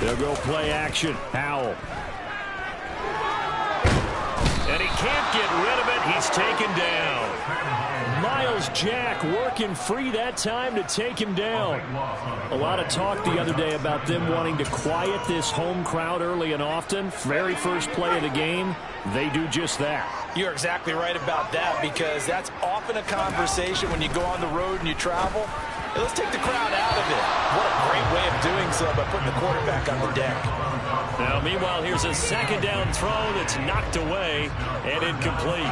They'll go play action. Howell. And he can't get rid of it. He's taken down. Miles Jack working free that time to take him down. A lot of talk the other day about them wanting to quiet this home crowd early and often. Very first play of the game, they do just that. You're exactly right about that, because that's often a conversation when you go on the road and you travel. Hey, let's take the crowd out of it. What a great way of doing so by putting the quarterback on the deck. Now, meanwhile, here's a second down throw that's knocked away and incomplete.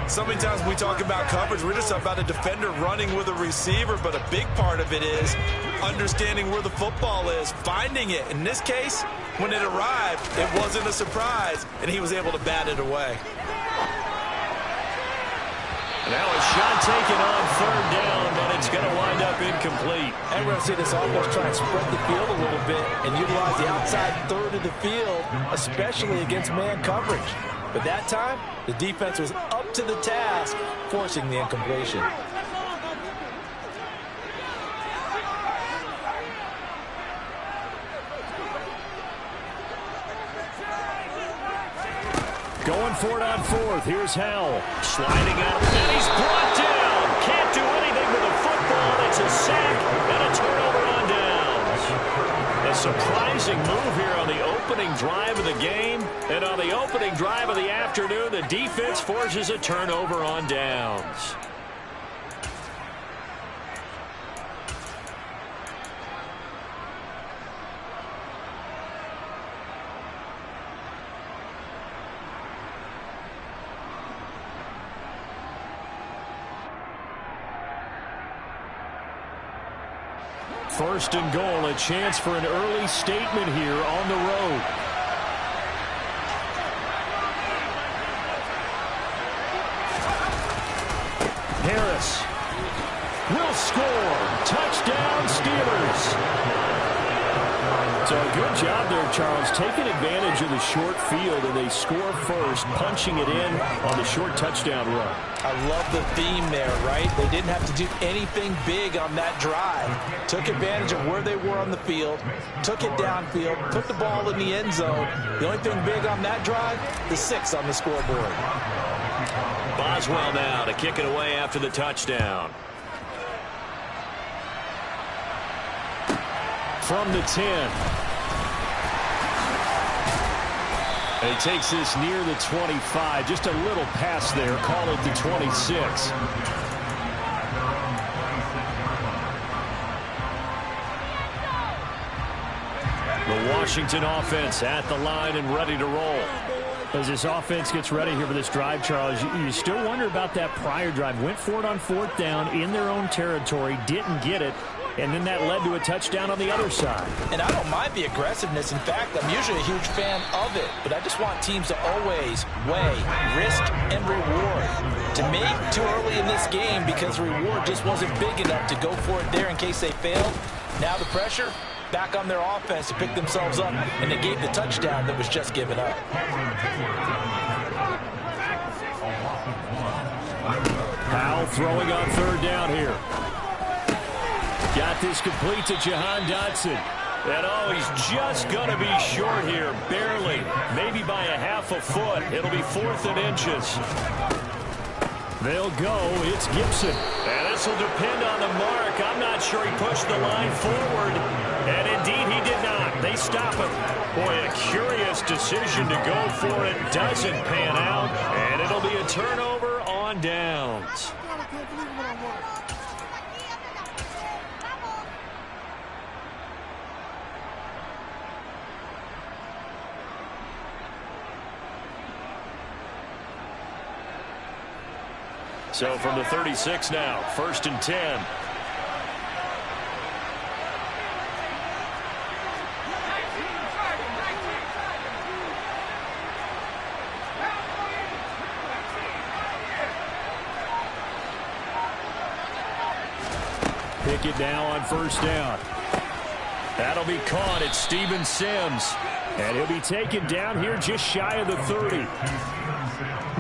So many times when we talk about coverage, we're just talking about a defender running with a receiver, but a big part of it is understanding where the football is, finding it. In this case, when it arrived, it wasn't a surprise, and he was able to bat it away. Now a shot taken on third down, but it's going to wind up incomplete. And we're going to see this offense try and spread the field a little bit and utilize the outside third of the field, especially against man coverage. But that time, the defense was up to the task, forcing the incompletion. Going for it on fourth. Here's Howell. Sliding out. And he's brought down. Can't do anything with the football. It's a sack and a turnover on downs. A surprising move here on the opening drive of the game. And on the opening drive of the afternoon, the defense forces a turnover on downs. First and goal, a chance for an early statement here on the road. Harris will score. Touchdown, Steelers. So a good job there, Charles, taking advantage of the short field, and they score first, punching it in on the short touchdown run. I love the theme there, right? They didn't have to do anything big on that drive. Took advantage of where they were on the field, took it downfield, put the ball in the end zone. The only thing big on that drive, the 6 on the scoreboard. Boswell now to kick it away after the touchdown. From the 10. And he takes this near the 25. Just a little pass there. Call it the 26. The Washington offense at the line and ready to roll. As this offense gets ready here for this drive, Charles, you still wonder about that prior drive. Went for it on fourth down in their own territory, didn't get it, and then that led to a touchdown on the other side. And I don't mind the aggressiveness. In fact, I'm usually a huge fan of it, but I just want teams to always weigh risk and reward. To me, too early in this game because reward just wasn't big enough to go for it there in case they failed. Now the pressure back on their offense to pick themselves up, and they gave the touchdown that was just given up. Howell throwing on third down here. Got this complete to Jahan Dotson. And oh, he's just going to be short here, barely. Maybe by a half a foot. It'll be 4th and inches. They'll go. It's Gibson. And this will depend on the mark. I'm not sure he pushed the line forward. And indeed, he did not. They stop him. Boy, a curious decision to go for it. Doesn't pan out. And it'll be a turnover on downs. So from the 36 now, 1st and 10. Pick it now on 1st down. That'll be caught at Steven Sims. And he'll be taken down here just shy of the 30.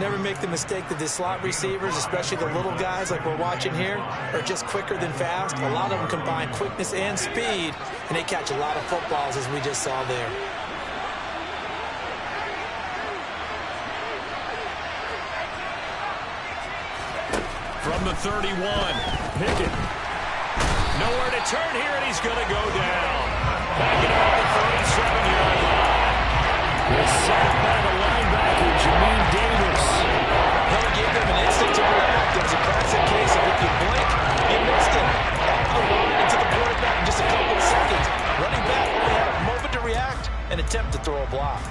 never make the mistake that the slot receivers, especially the little guys like we're watching here, are just quicker than fast. A lot of them combine quickness and speed, and they catch a lot of footballs, as we just saw there. From the 31, Pickett. Nowhere to turn here, and he's going to go down. Back it up the 37-yard line. The sack by the linebacker, Jamin Davis. He gave them an instant to react. It was a classic case of if you blink, you missed it. Off the line into the quarterback in just a couple of seconds. Running back only had a moment to react and attempt to throw a block.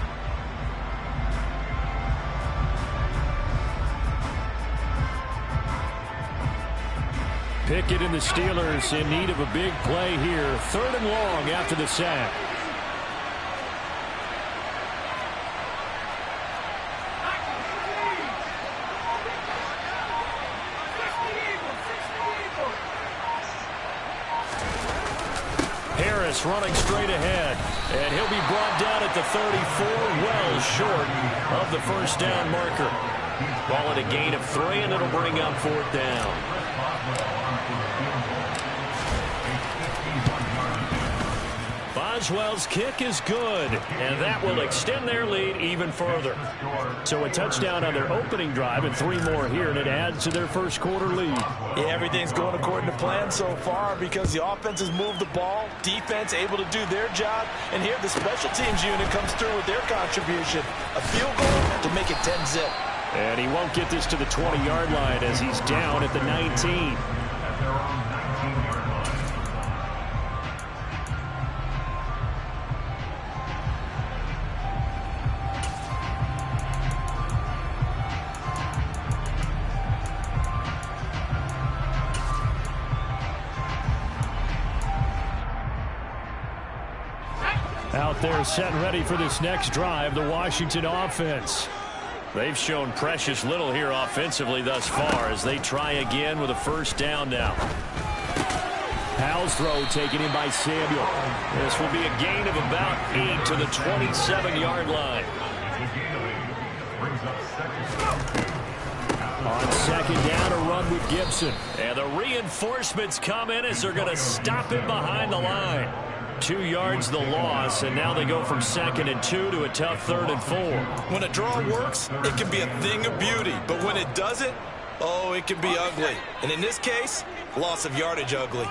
Pickett and the Steelers in need of a big play here. 3rd and long after the sack. Harris running straight ahead, and he'll be brought down at the 34, well short of the first down marker. Call it a gain of 3, and it'll bring up 4th down. Boswell's kick is good, and that will extend their lead even further. So a touchdown on their opening drive and 3 more here, and it adds to their first quarter lead. Yeah, everything's going according to plan so far because the offense has moved the ball, defense able to do their job, and here the special teams unit comes through with their contribution. A field goal to make it 10-zip. And he won't get this to the 20-yard line as he's down at the 19. Out there set and ready for this next drive, the Washington offense. They've shown precious little here offensively thus far as they try again with a first down now. Howell's throw taken in by Samuel. This will be a gain of about 8 to the 27-yard line. On 2nd down, a run with Gibson. And the reinforcements come in as they're going to stop him behind the line. 2 yards the loss, and now they go from 2nd and 2 to a tough 3rd and 4. When a draw works, it can be a thing of beauty. But when it doesn't, oh, it can be ugly. And in this case, loss of yardage ugly.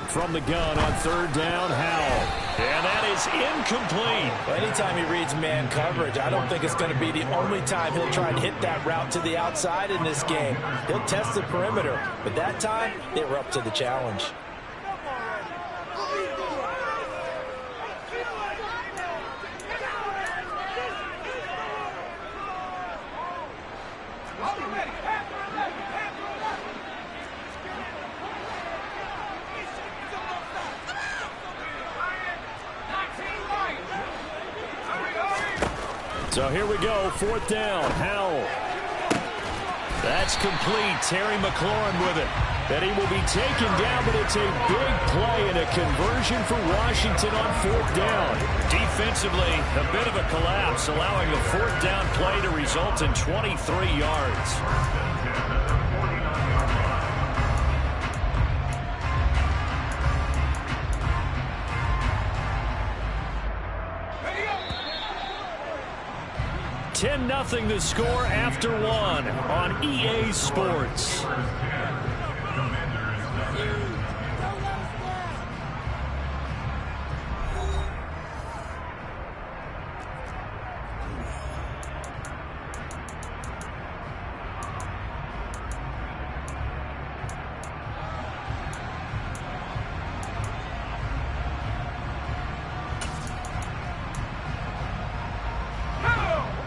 From the gun on 3rd down, Howell. And that is incomplete. Well, anytime he reads man coverage, I don't think it's going to be the only time he'll try and hit that route to the outside in this game. He'll test the perimeter, but that time, they were up to the challenge. So here we go, 4th down, Howell. That's complete. Terry McLaurin with it. And he will be taken down, but it's a big play and a conversion for Washington on 4th down. Defensively, a bit of a collapse, allowing a 4th down play to result in 23 yards. $10-0 the score after 1 on EA Sports.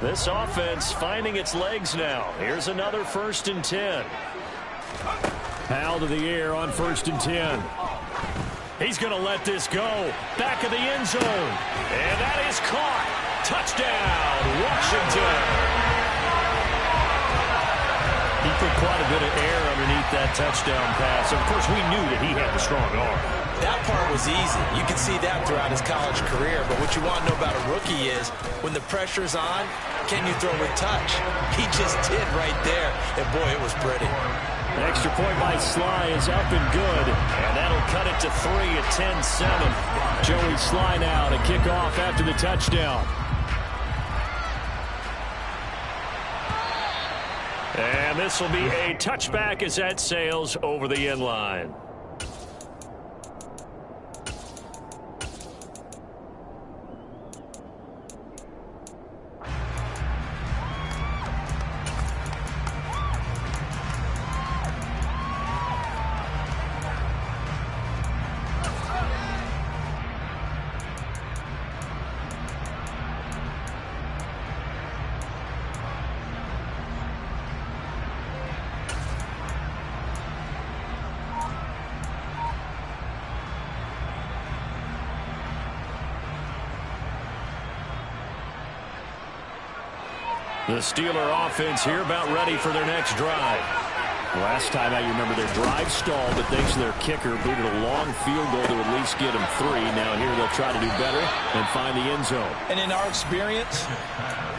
This offense finding its legs now. Here's another 1st and 10. Howell to the air on 1st and 10. He's going to let this go. Back of the end zone. And that is caught. Touchdown, Washington. He put quite a bit of air underneath that touchdown pass. Of course, we knew that he had the strong arm. That part was easy. You can see that throughout his college career. But what you want to know about a rookie is when the pressure's on, can you throw with touch? He just did right there. And, boy, it was pretty. An extra point by Sly is up and good. And that'll cut it to 3 at 10-7. Joey Sly now to kick off after the touchdown. And this will be a touchback as that sails over the end line. The Steeler offense here about ready for their next drive. Last time I remember their drive stalled, but thanks to their kicker, booted a long field goal to at least get them 3. Now here they'll try to do better and find the end zone. And in our experience,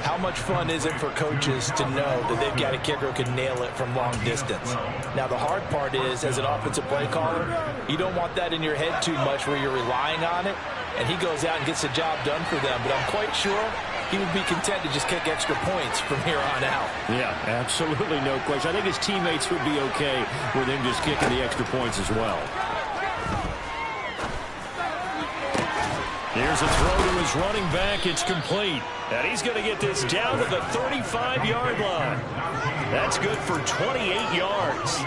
how much fun is it for coaches to know that they've got a kicker who can nail it from long distance? Now the hard part is, as an offensive play caller, you don't want that in your head too much where you're relying on it, and he goes out and gets the job done for them. But I'm quite sure he would be content to just kick extra points from here on out. Yeah, absolutely no question. I think his teammates would be okay with him just kicking the extra points as well. Here's a throw to his running back. It's complete. And he's going to get this down to the 35-yard line. That's good for 28 yards.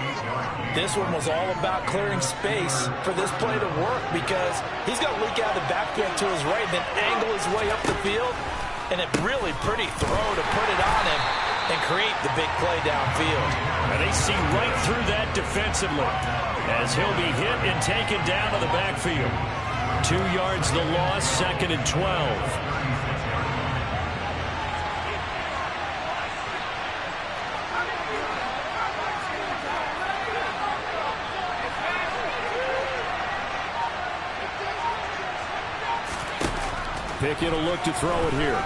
This one was all about clearing space for this play to work because he's going to leak out of the backfield to his right and then angle his way up the field. And a really pretty throw to put it on him and create the big play downfield. And they see right through that defensively as he'll be hit and taken down to the backfield. 2 yards the loss, 2nd and 12. Pickett will look to throw it here.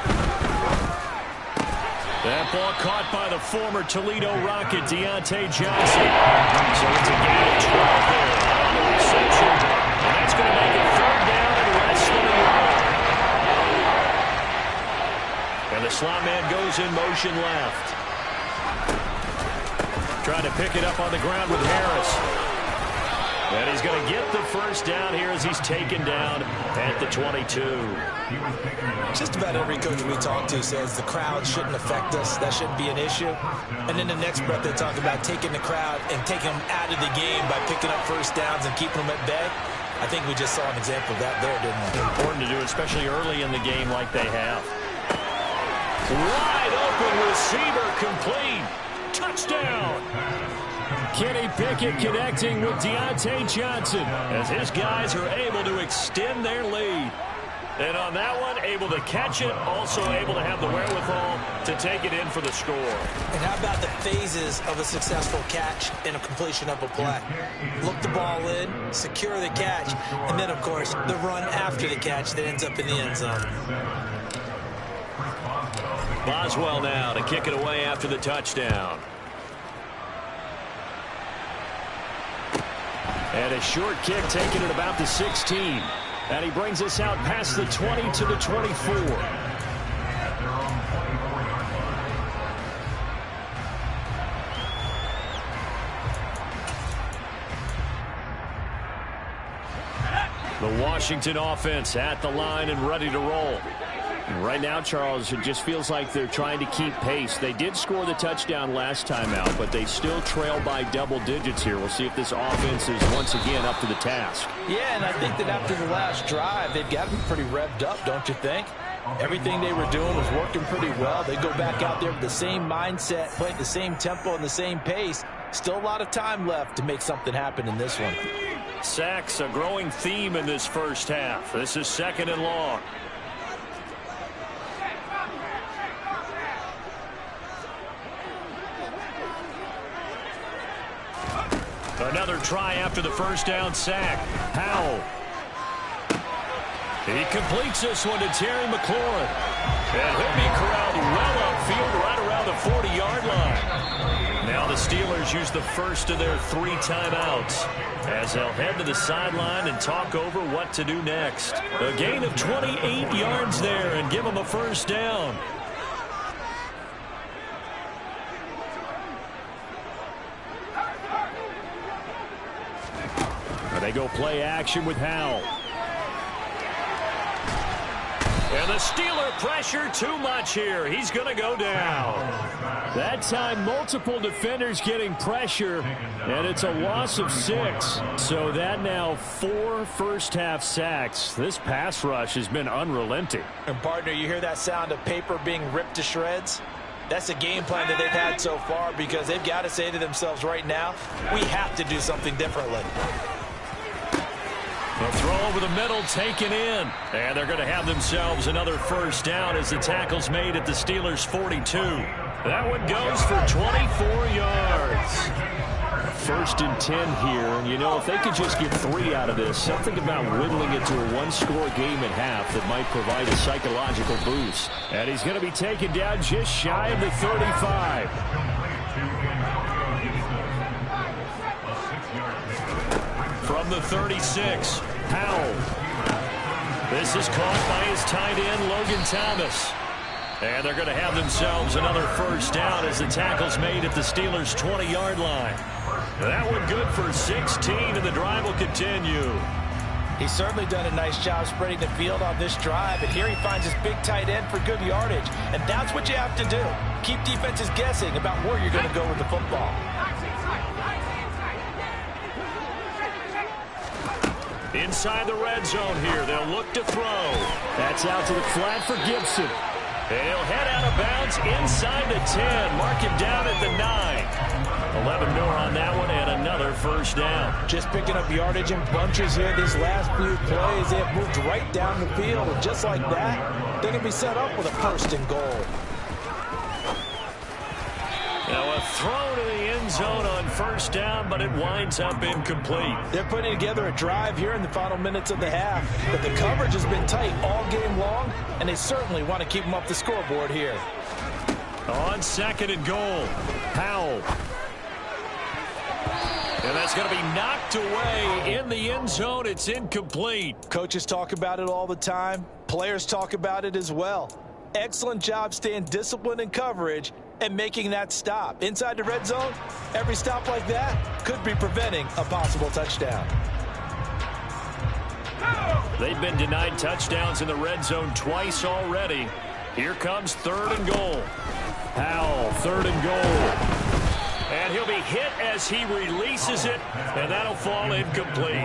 That ball caught by the former Toledo Rocket, Deontay Johnson. So it's a gain of 12 there on the reception. And that's going to make it 3rd down and less than a yard. And the slot man goes in motion left. Trying to pick it up on the ground with Harris. And he's going to get the 1st down here as he's taken down at the 22. Just about every coach we talk to says the crowd shouldn't affect us. That shouldn't be an issue. And in the next breath, they talk about taking the crowd and taking them out of the game by picking up 1st downs and keeping them at bay. I think we just saw an example of that there, didn't we? Important to do, especially early in the game like they have. Wide open receiver complete. Touchdown. Kenny Pickett connecting with Deontay Johnson as his guys are able to extend their lead. And on that one, able to catch it, also able to have the wherewithal to take it in for the score. And how about the phases of a successful catch and a completion of a play? Look the ball in, secure the catch, and then, of course, the run after the catch that ends up in the end zone. Boswell now to kick it away after the touchdown. And a short kick taken at about the 16. And he brings us out past the 20 to the 24. The Washington offense at the line and ready to roll. And right now, Charles, it just feels like they're trying to keep pace. They did score the touchdown last time out, but they still trail by double digits here. We'll see if this offense is once again up to the task. Yeah, and I think that after the last drive, they've got to be pretty revved up, don't you think? Everything they were doing was working pretty well. They go back out there with the same mindset, playing the same tempo and the same pace. Still a lot of time left to make something happen in this one. Sacks, a growing theme in this first half. This is 2nd and long. another try after the first down sack. Howell. He completes this one to Terry McLaurin. And he'll be corralled well upfield right around the 40-yard line. Now the Steelers use the first of their 3 timeouts as they'll head to the sideline and talk over what to do next. A gain of 28 yards there and give them a first down. They go play action with Howell. And the Steeler pressure too much here. He's going to go down. That time, multiple defenders getting pressure, and it's a loss of 6. So that now 4 first-half sacks. This pass rush has been unrelenting. And, partner, you hear that sound of paper being ripped to shreds? That's the game plan that they've had so far because they've got to say to themselves right now, we have to do something differently. The throw over the middle taken in. And they're going to have themselves another first down as the tackle's made at the Steelers' 42. That one goes for 24 yards. First and 10 here. And, you know, if they could just get 3 out of this, something about whittling it to a 1-score game at half that might provide a psychological boost. And he's going to be taken down just shy of the 35. From the 36, Howell. This is caught by his tight end, Logan Thomas. And they're going to have themselves another first down as the tackle's made at the Steelers' 20-yard line. That one good for 16, and the drive will continue. He's certainly done a nice job spreading the field on this drive, and here he finds his big tight end for good yardage. And that's what you have to do. Keep defenses guessing about where you're going to go with the football. Inside the red zone here, they'll look to throw. That's out to the flat for Gibson. And he'll head out of bounds inside the 10. Mark him down at the 9. 11 more on that one and another first down. Just picking up yardage in bunches here these last few plays. They have moved right down the field. And just like that, they're going to be set up with a first and goal. Now a throw to the end zone on first down, but it winds up incomplete. They're putting together a drive here in the final minutes of the half, but the coverage has been tight all game long, and they certainly want to keep them up the scoreboard here. On second and goal, Howell. And that's going to be knocked away in the end zone. It's incomplete. Coaches talk about it all the time. Players talk about it as well. Excellent job staying disciplined in coverage and making that stop. Inside the red zone, every stop like that could be preventing a possible touchdown. They've been denied touchdowns in the red zone twice already. Here comes third and goal. Howell, third and goal. And he'll be hit as he releases it, and that'll fall incomplete.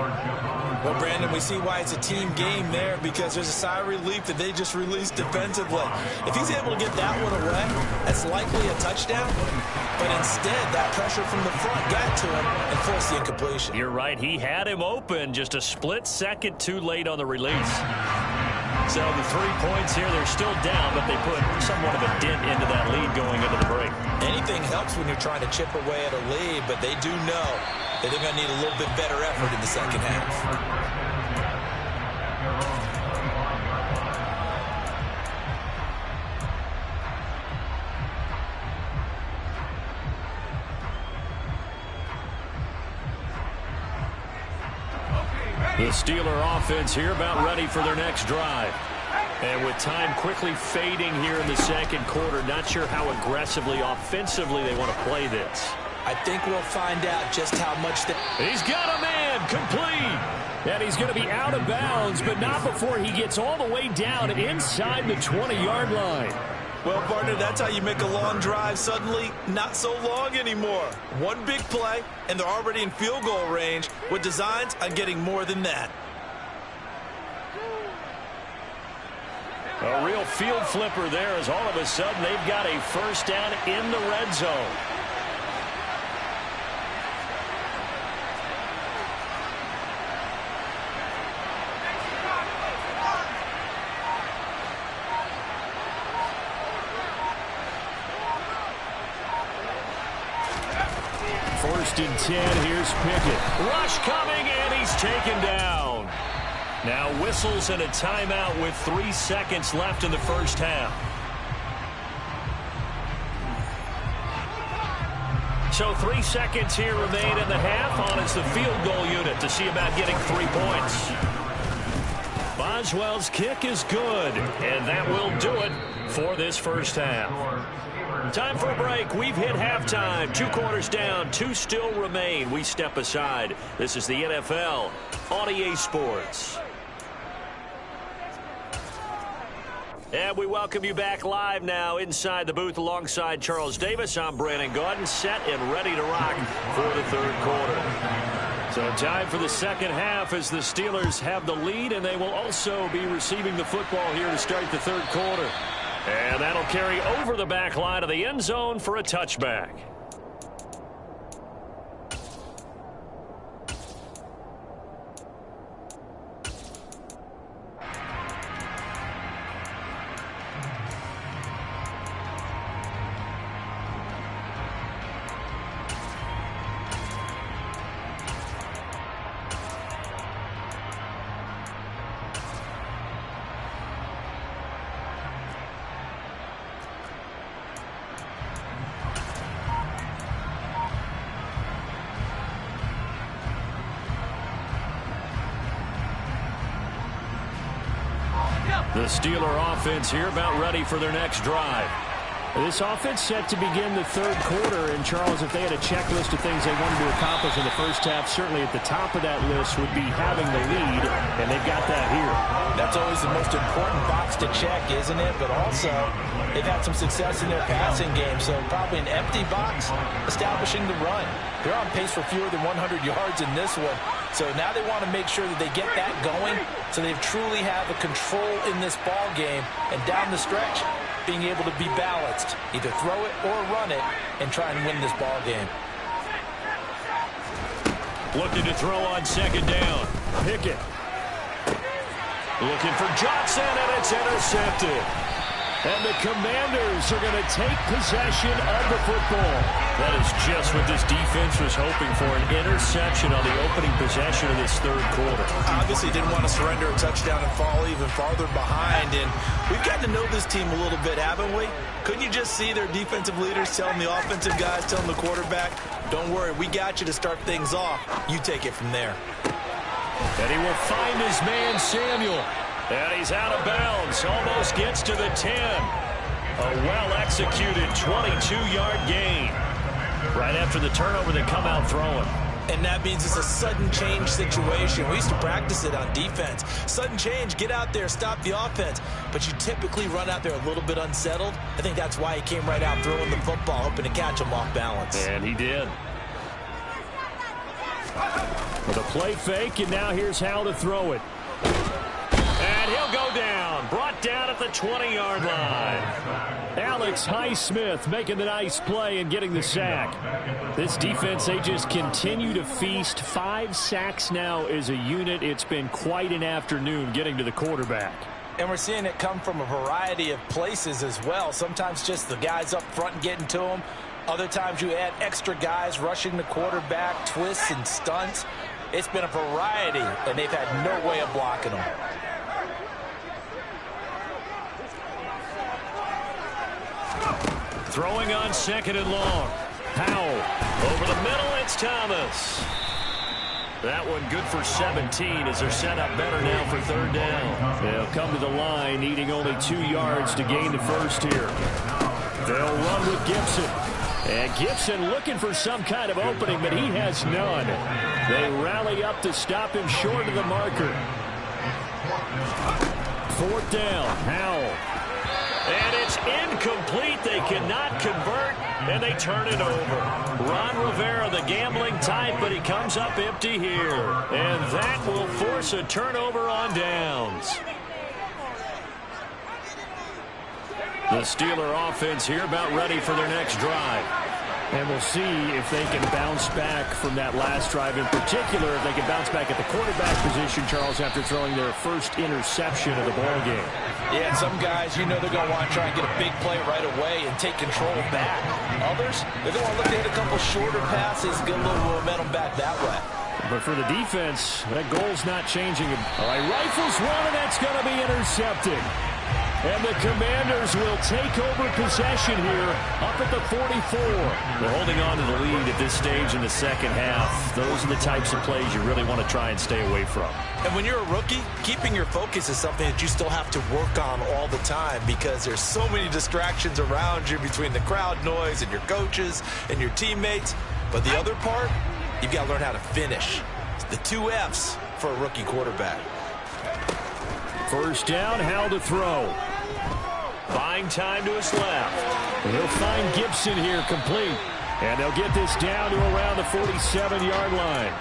Well, Brandon, we see why it's a team game there because there's a sigh of relief that they just released defensively. If he's able to get that one away, that's likely a touchdown. But instead, that pressure from the front got to him and forced the incompletion. You're right. He had him open just a split second too late on the release. So the 3 points here, they're still down, but they put somewhat of a dent into that lead going into the break. Anything helps when you're trying to chip away at a lead, but they do know that they're going to need a little bit better effort in the second half. The Steeler offense here about ready for their next drive. And with time quickly fading here in the second quarter, not sure how aggressively, offensively they want to play this. I think we'll find out just how much they... He's got a man, complete. And he's going to be out of bounds, but not before he gets all the way down inside the 20-yard line. Well, partner, that's how you make a long drive suddenly not so long anymore. One big play, and they're already in field goal range with designs on getting more than that. A real field flipper there as all of a sudden they've got a first down in the red zone. 1st and 10. Here's Pickett. Rush coming, and he's taken down. Now whistles and a timeout with 3 seconds left in the first half. So 3 seconds here remain in the half. On it's the field goal unit to see about getting 3 points. Boswell's kick is good, and that will do it for this first half. Time for a break. We've hit halftime. 2 quarters down, 2 still remain. We step aside. This is the NFL on EA Sports. And we welcome you back live now inside the booth alongside Charles Davis. I'm Brandon Gaudin, set and ready to rock for the 3rd quarter. So time for the second half as the Steelers have the lead, and they will also be receiving the football here to start the 3rd quarter. And that'll carry over the back line of the end zone for a touchback. The Steeler offense here about ready for their next drive. This offense set to begin the 3rd quarter. And, Charles, if they had a checklist of things they wanted to accomplish in the first half, certainly at the top of that list would be having the lead, and they've got that here. That's always the most important box to check, isn't it? But also, they've had some success in their passing game, so probably an empty box establishing the run. They're on pace for fewer than 100 yards in this one. So now they want to make sure that they get that going so they truly have a control in this ball game, and down the stretch, being able to be balanced, either throw it or run it, and try and win this ball game. Looking to throw on 2nd down. Pickett. Looking for Johnson, and it's intercepted. And the Commanders are going to take possession of the football. That is just what this defense was hoping for, an interception on the opening possession of this 3rd quarter. Obviously didn't want to surrender a touchdown and fall even farther behind. And we've gotten to know this team a little bit, haven't we? Couldn't you just see their defensive leaders telling the offensive guys, telling the quarterback, don't worry, we got you to start things off. You take it from there. And he will find his man, Samuel. And he's out of bounds. Almost gets to the 10. A well-executed 22-yard gain. Right after the turnover, they come out throwing. And that means it's a sudden change situation. We used to practice it on defense. Sudden change, get out there, stop the offense. But you typically run out there a little bit unsettled. I think that's why he came right out throwing the football, hoping to catch him off balance. And he did. With a play fake, and now here's how to throw it. And he'll go down. Brought down at the 20-yard line. Alex Highsmith making the nice play and getting the sack. This defense, they just continue to feast. 5 sacks now as a unit. It's been quite an afternoon getting to the quarterback. And we're seeing it come from a variety of places as well. Sometimes just the guys up front and getting to him. Other times you add extra guys rushing the quarterback, twists and stunts. It's been a variety, and they've had no way of blocking them. Throwing on 2nd and long. Powell. Over the middle, it's Thomas. That one good for 17 as they're set up better now for 3rd down. They'll come to the line, needing only 2 yards to gain the first here. They'll run with Gibson. And Gibson looking for some kind of opening, but he has none. They rally up to stop him short of the marker. 4th down, Powell. And it's incomplete. They cannot convert, and they turn it over. Ron Rivera, the gambling type, but he comes up empty here. And that will force a turnover on downs. The Steeler offense here about ready for their next drive. And we'll see if they can bounce back from that last drive, in particular, if they can bounce back at the quarterback position, Charles, after throwing their first interception of the ball game. Yeah, and some guys, you know they're going to want to try and get a big play right away and take control back. Others, they're going to look to hit a couple shorter passes, get a little momentum back that way. But for the defense, that goal's not changing. All right, rifles one, and that's going to be intercepted. And the Commanders will take over possession here up at the 44. They're holding on to the lead at this stage in the second half. Those are the types of plays you really want to try and stay away from. And when you're a rookie, keeping your focus is something that you still have to work on all the time because there's so many distractions around you between the crowd noise and your coaches and your teammates. But the other part, you've got to learn how to finish. It's the 2 F's for a rookie quarterback. First down, Howell to throw. Buying time to his left. And he'll find Gibson here complete. And they'll get this down to around the 47-yard line.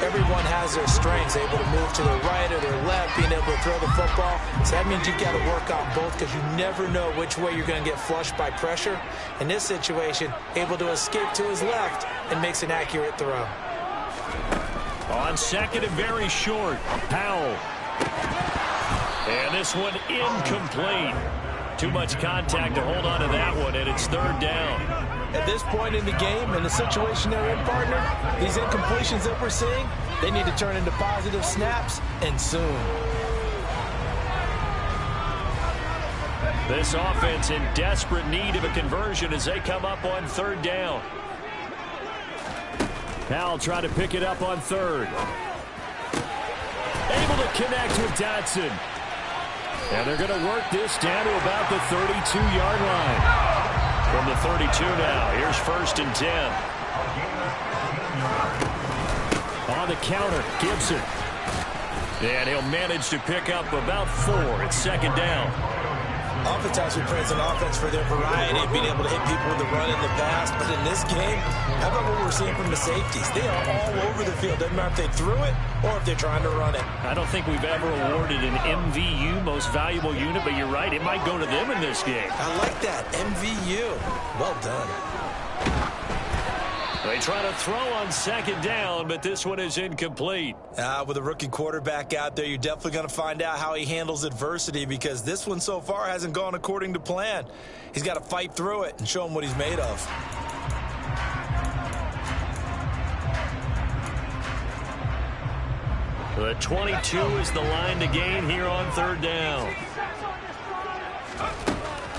Everyone has their strengths, able to move to their right or their left, being able to throw the football. So that means you've got to work on both because you never know which way you're going to get flushed by pressure. In this situation, able to escape to his left and makes an accurate throw. On second and very short, Howell. And this one incomplete. Too much contact to hold on to that one, and it's third down. At this point in the game, in the situation they're in, partner, these incompletions that we're seeing, they need to turn into positive snaps, and soon. This offense in desperate need of a conversion as they come up on third down. Howell trying to pick it up on third. Able to connect with Dotson. And they're going to work this down to about the 32-yard line. From the 32 now, here's first and 10. On the counter, Gibson. And he'll manage to pick up about 4 at second down. Oftentimes we praise an offense for their variety of being able to hit people with the run and the pass. But in this game, how about what we're seeing from the safeties? They are all over the field. Doesn't matter if they threw it or if they're trying to run it. I don't think we've ever awarded an MVU, most valuable unit, but you're right. It might go to them in this game. I like that. MVU. Well done. They try to throw on second down, but this one is incomplete. With a rookie quarterback out there, you're definitely going to find out how he handles adversity because this one so far hasn't gone according to plan. He's got to fight through it and show him what he's made of. The 22 is the line to gain here on third down.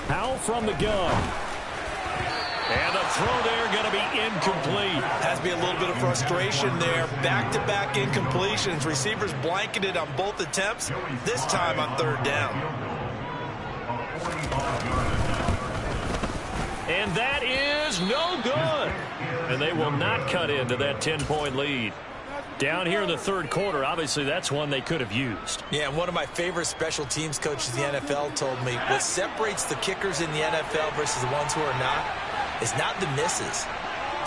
Howell from the gun. And the throw there going to be incomplete. Has to be a little bit of frustration there. Back-to-back incompletions. Receivers blanketed on both attempts, this time on third down. And that is no good. And they will not cut into that 10-point lead. Down here in the third quarter, obviously that's one they could have used. Yeah, and one of my favorite special teams coaches in the NFL told me what separates the kickers in the NFL versus the ones who are not is not the misses.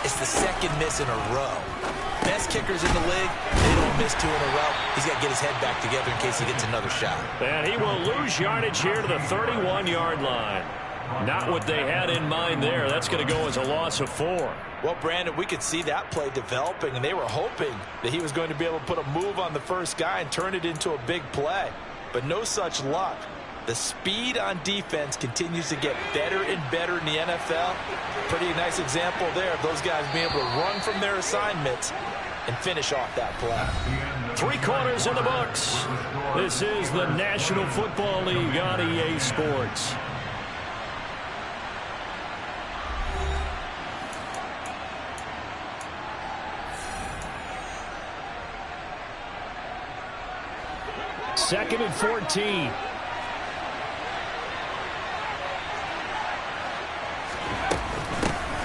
It's the second miss in a row. Best kickers in the league, they don't miss 2 in a row. He's got to get his head back together in case he gets another shot. And he will lose yardage here to the 31-yard line. Not what they had in mind there. That's going to go as a loss of 4. Well, Brandon, we could see that play developing, and they were hoping that he was going to be able to put a move on the first guy and turn it into a big play. But no such luck. The speed on defense continues to get better and better in the NFL. Pretty nice example there of those guys being able to run from their assignments and finish off that play. 3 quarters in the books. This is the National Football League on EA Sports. Second and 14.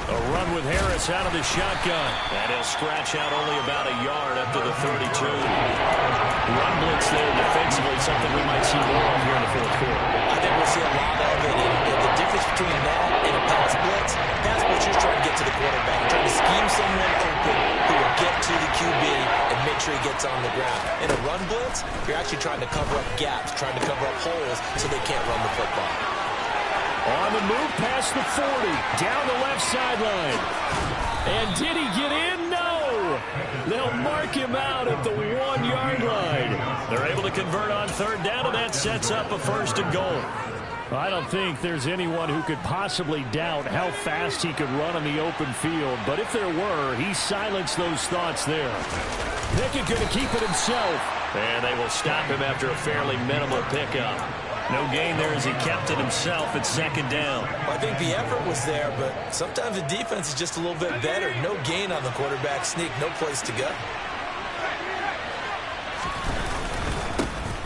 A run with Harris out of the shotgun. And he'll scratch out only about a yard up to the 32. Run blitz there defensively, something we might see more of here in the fourth quarter. I think we'll see a lot of it. And the difference between that and a pass blitz is trying to get to the quarterback, trying to scheme someone open who will get to the QB and make sure he gets on the ground. In a run blitz, you're actually trying to cover up gaps, trying to cover up holes so they can't run the football. On the move past the 40, down the left sideline. And did he get in? No. They'll mark him out at the 1-yard line. They're able to convert on third down, and that sets up a 1st and goal. I don't think there's anyone who could possibly doubt how fast he could run on the open field. But if there were, he silenced those thoughts there. Pickett going to keep it himself. And they will stop him after a fairly minimal pickup. No gain there as he kept it himself at 2nd down. I think the effort was there, but sometimes the defense is just a little bit better. No gain on the quarterback sneak, no place to go.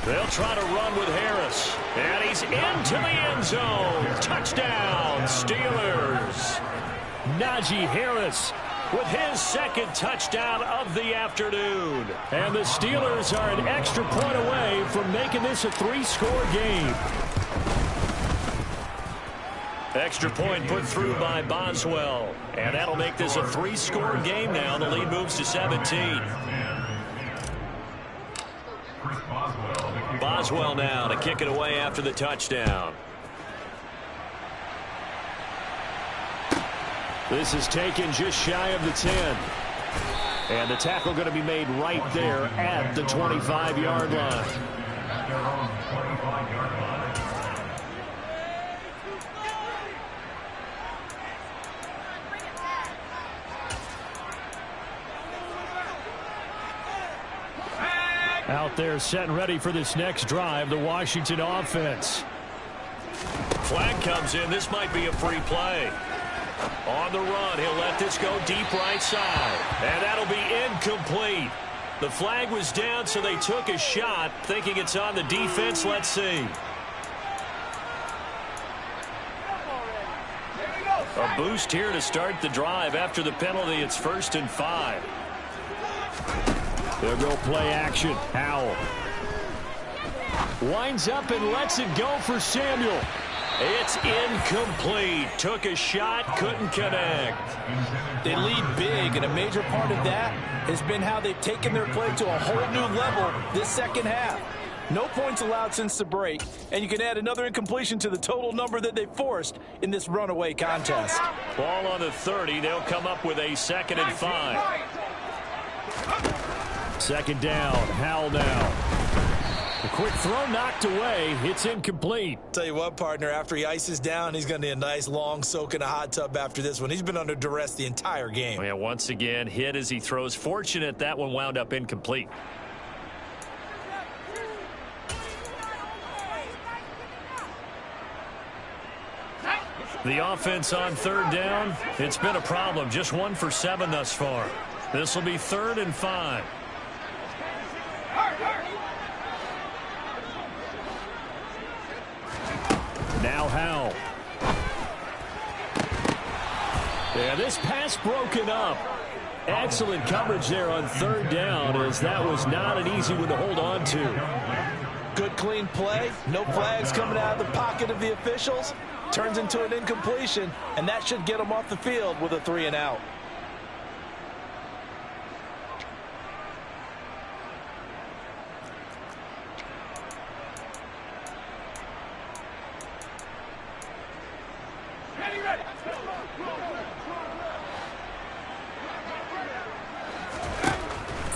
They'll try to run with Harris. And he's into the end zone. Touchdown, Steelers. Najee Harris with his 2nd touchdown of the afternoon. And the Steelers are an extra point away from making this a 3-score game. Extra point put through by Boswell. And that'll make this a 3-score game now. The lead moves to 17. Boswell now to kick it away after the touchdown. This is taken just shy of the 10. And the tackle going to be made right there at the 25-yard line. Out there set and ready for this next drive, the Washington offense. Flag comes in. This might be a free play. On the run, he'll let this go deep right side. And that'll be incomplete. The flag was down, so they took a shot, thinking it's on the defense. Let's see. A boost here to start the drive. After the penalty, it's 1st and 5. They'll go play action. Howell winds up and lets it go for Samuel. It's incomplete. Took a shot, couldn't connect. They lead big, and a major part of that has been how they've taken their play to a whole new level this 2nd half. No points allowed since the break, and you can add another incompletion to the total number that they forced in this runaway contest. Ball on the 30. They'll come up with a 2nd and 5. 2nd down. Howell now. A quick throw knocked away. It's incomplete. Tell you what, partner, after he ices down, he's going to need a nice long soak in a hot tub after this one. He's been under duress the entire game. Yeah, once again, hit as he throws. Fortunate that one wound up incomplete. The offense on 3rd down, it's been a problem. Just 1 for 7 thus far. This will be 3rd and 5. Now Howell. Yeah, this pass broken up. Excellent coverage there on 3rd down, as that was not an easy one to hold on to. Good clean play. No flags coming out of the pocket of the officials. Turns into an incompletion, and that should get them off the field with a 3 and out.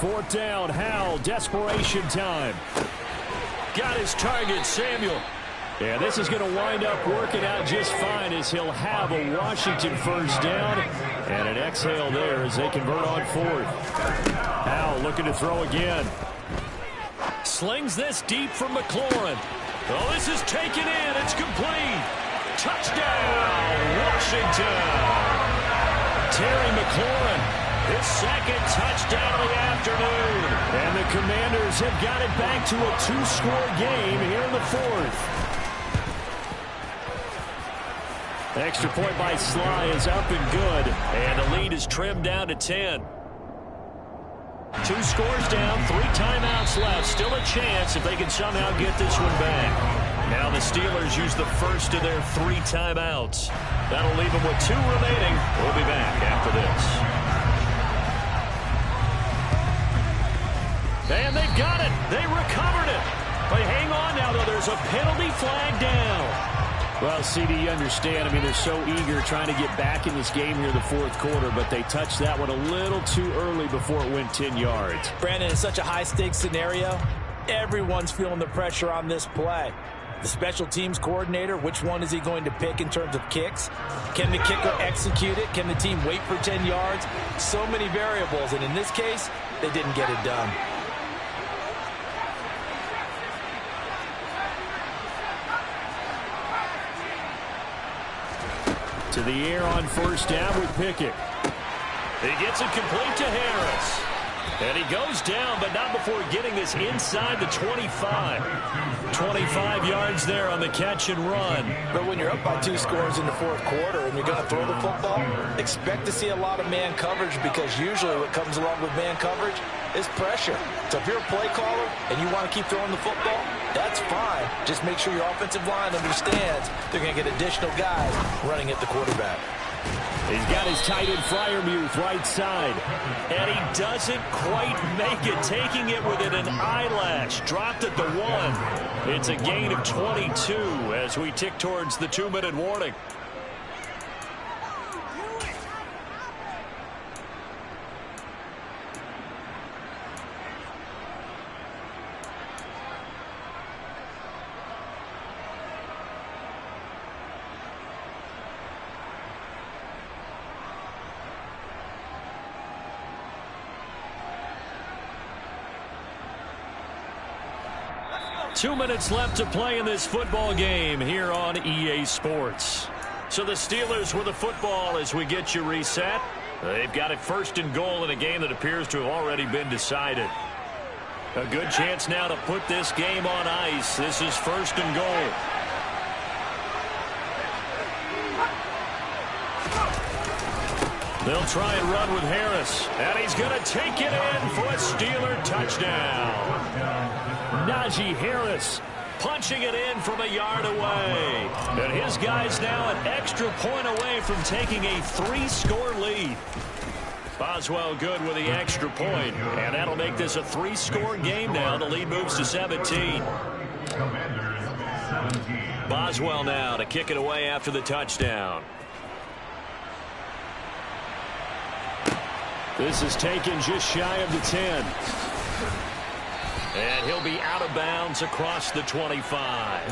Fourth down, Howell, desperation time. Got his target, Samuel. Yeah, this is going to wind up working out just fine, as he'll have a Washington first down. And an exhale there as they convert on 4th. Howell looking to throw again. Slings this deep from McLaurin. Oh, this is taken in. It's complete. Touchdown, Washington. Terry McLaurin. His 2nd touchdown of the afternoon. And the Commanders have got it back to a 2-score game here in the 4th. Extra point by Sly is up and good. And the lead is trimmed down to 10. 2 scores down, 3 timeouts left. Still a chance if they can somehow get this one back. Now the Steelers use the first of their 3 timeouts. That'll leave them with 2 remaining. We'll be back after this. And they've got it. They recovered it. But hang on now, though. There's a penalty flag down. Well, CD, you understand. I mean, they're so eager trying to get back in this game here in the fourth quarter, but they touched that one a little too early before it went 10 yards. Brandon, it's such a high-stakes scenario. Everyone's feeling the pressure on this play. The special teams coordinator, which one is he going to pick in terms of kicks? Can the kicker execute it? Can the team wait for 10 yards? So many variables, and in this case, they didn't get it done. To the air on first down with Pickett. He gets it complete to Harris. And he goes down, but not before getting this inside the 25. 25 yards there on the catch and run. But when you're up by 2 scores in the fourth quarter and you're going to throw the football, expect to see a lot of man coverage, because usually what comes along with man coverage is pressure. So if you're a play caller and you want to keep throwing the football, that's fine. Just make sure your offensive line understands they're going to get additional guys running at the quarterback. He's got his tight end Freiermuth right side. And he doesn't quite make it, taking it within an eyelash. Dropped at the 1. It's a gain of 22 as we tick towards the 2-minute warning. Two minutes left to play in this football game here on EA Sports. So the Steelers with the football as we get you reset. They've got it first and goal in a game that appears to have already been decided. A good chance now to put this game on ice. This is first and goal. They'll try and run with Harris. And he's going to take it in for a Steeler touchdown. Najee Harris punching it in from a yard away. And his guy's now an extra point away from taking a 3-score lead. Boswell good with the extra point. And that'll make this a 3-score game now. The lead moves to 17. Boswell now to kick it away after the touchdown. This is taken just shy of the 10. And he'll be out of bounds across the 25.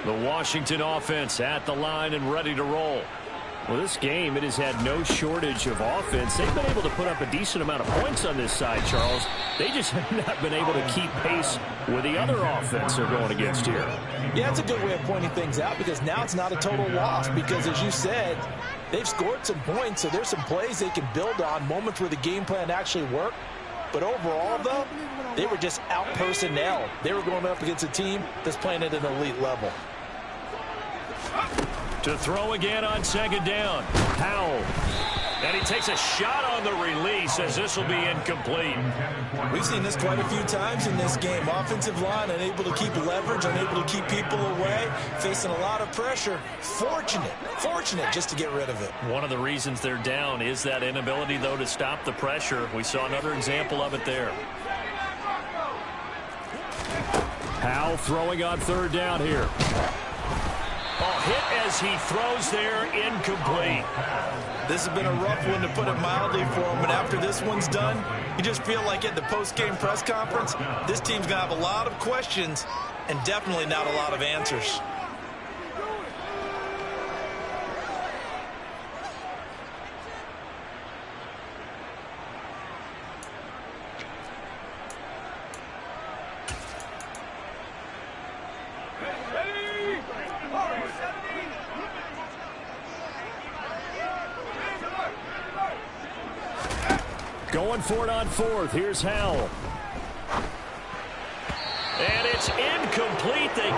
The Washington offense at the line and ready to roll. Well, this game, it has had no shortage of offense. They've been able to put up a decent amount of points on this side, Charles. They just have not been able to keep pace with the other offense they're going against here. Yeah, it's a good way of pointing things out, because now it's not a total loss, because as you said, they've scored some points, so there's some plays they can build on, moments where the game plan actually worked. But overall, though, they were just out-personnel. They were going up against a team that's playing at an elite level. To throw again on second down. Powell. And he takes a shot on the release as this will be incomplete. We've seen this quite a few times in this game. Offensive line unable to keep leverage, unable to keep people away, facing a lot of pressure. Fortunate just to get rid of it. One of the reasons they're down is that inability, though, to stop the pressure. We saw another example of it there. Powell throwing on third down here. Oh, hit as he throws there, incomplete. This has been a rough one, to put it mildly, for him. But after this one's done, you just feel like at the post-game press conference, this team's going to have a lot of questions and definitely not a lot of answers. Going for it on fourth. Here's Howell. And it's incomplete. They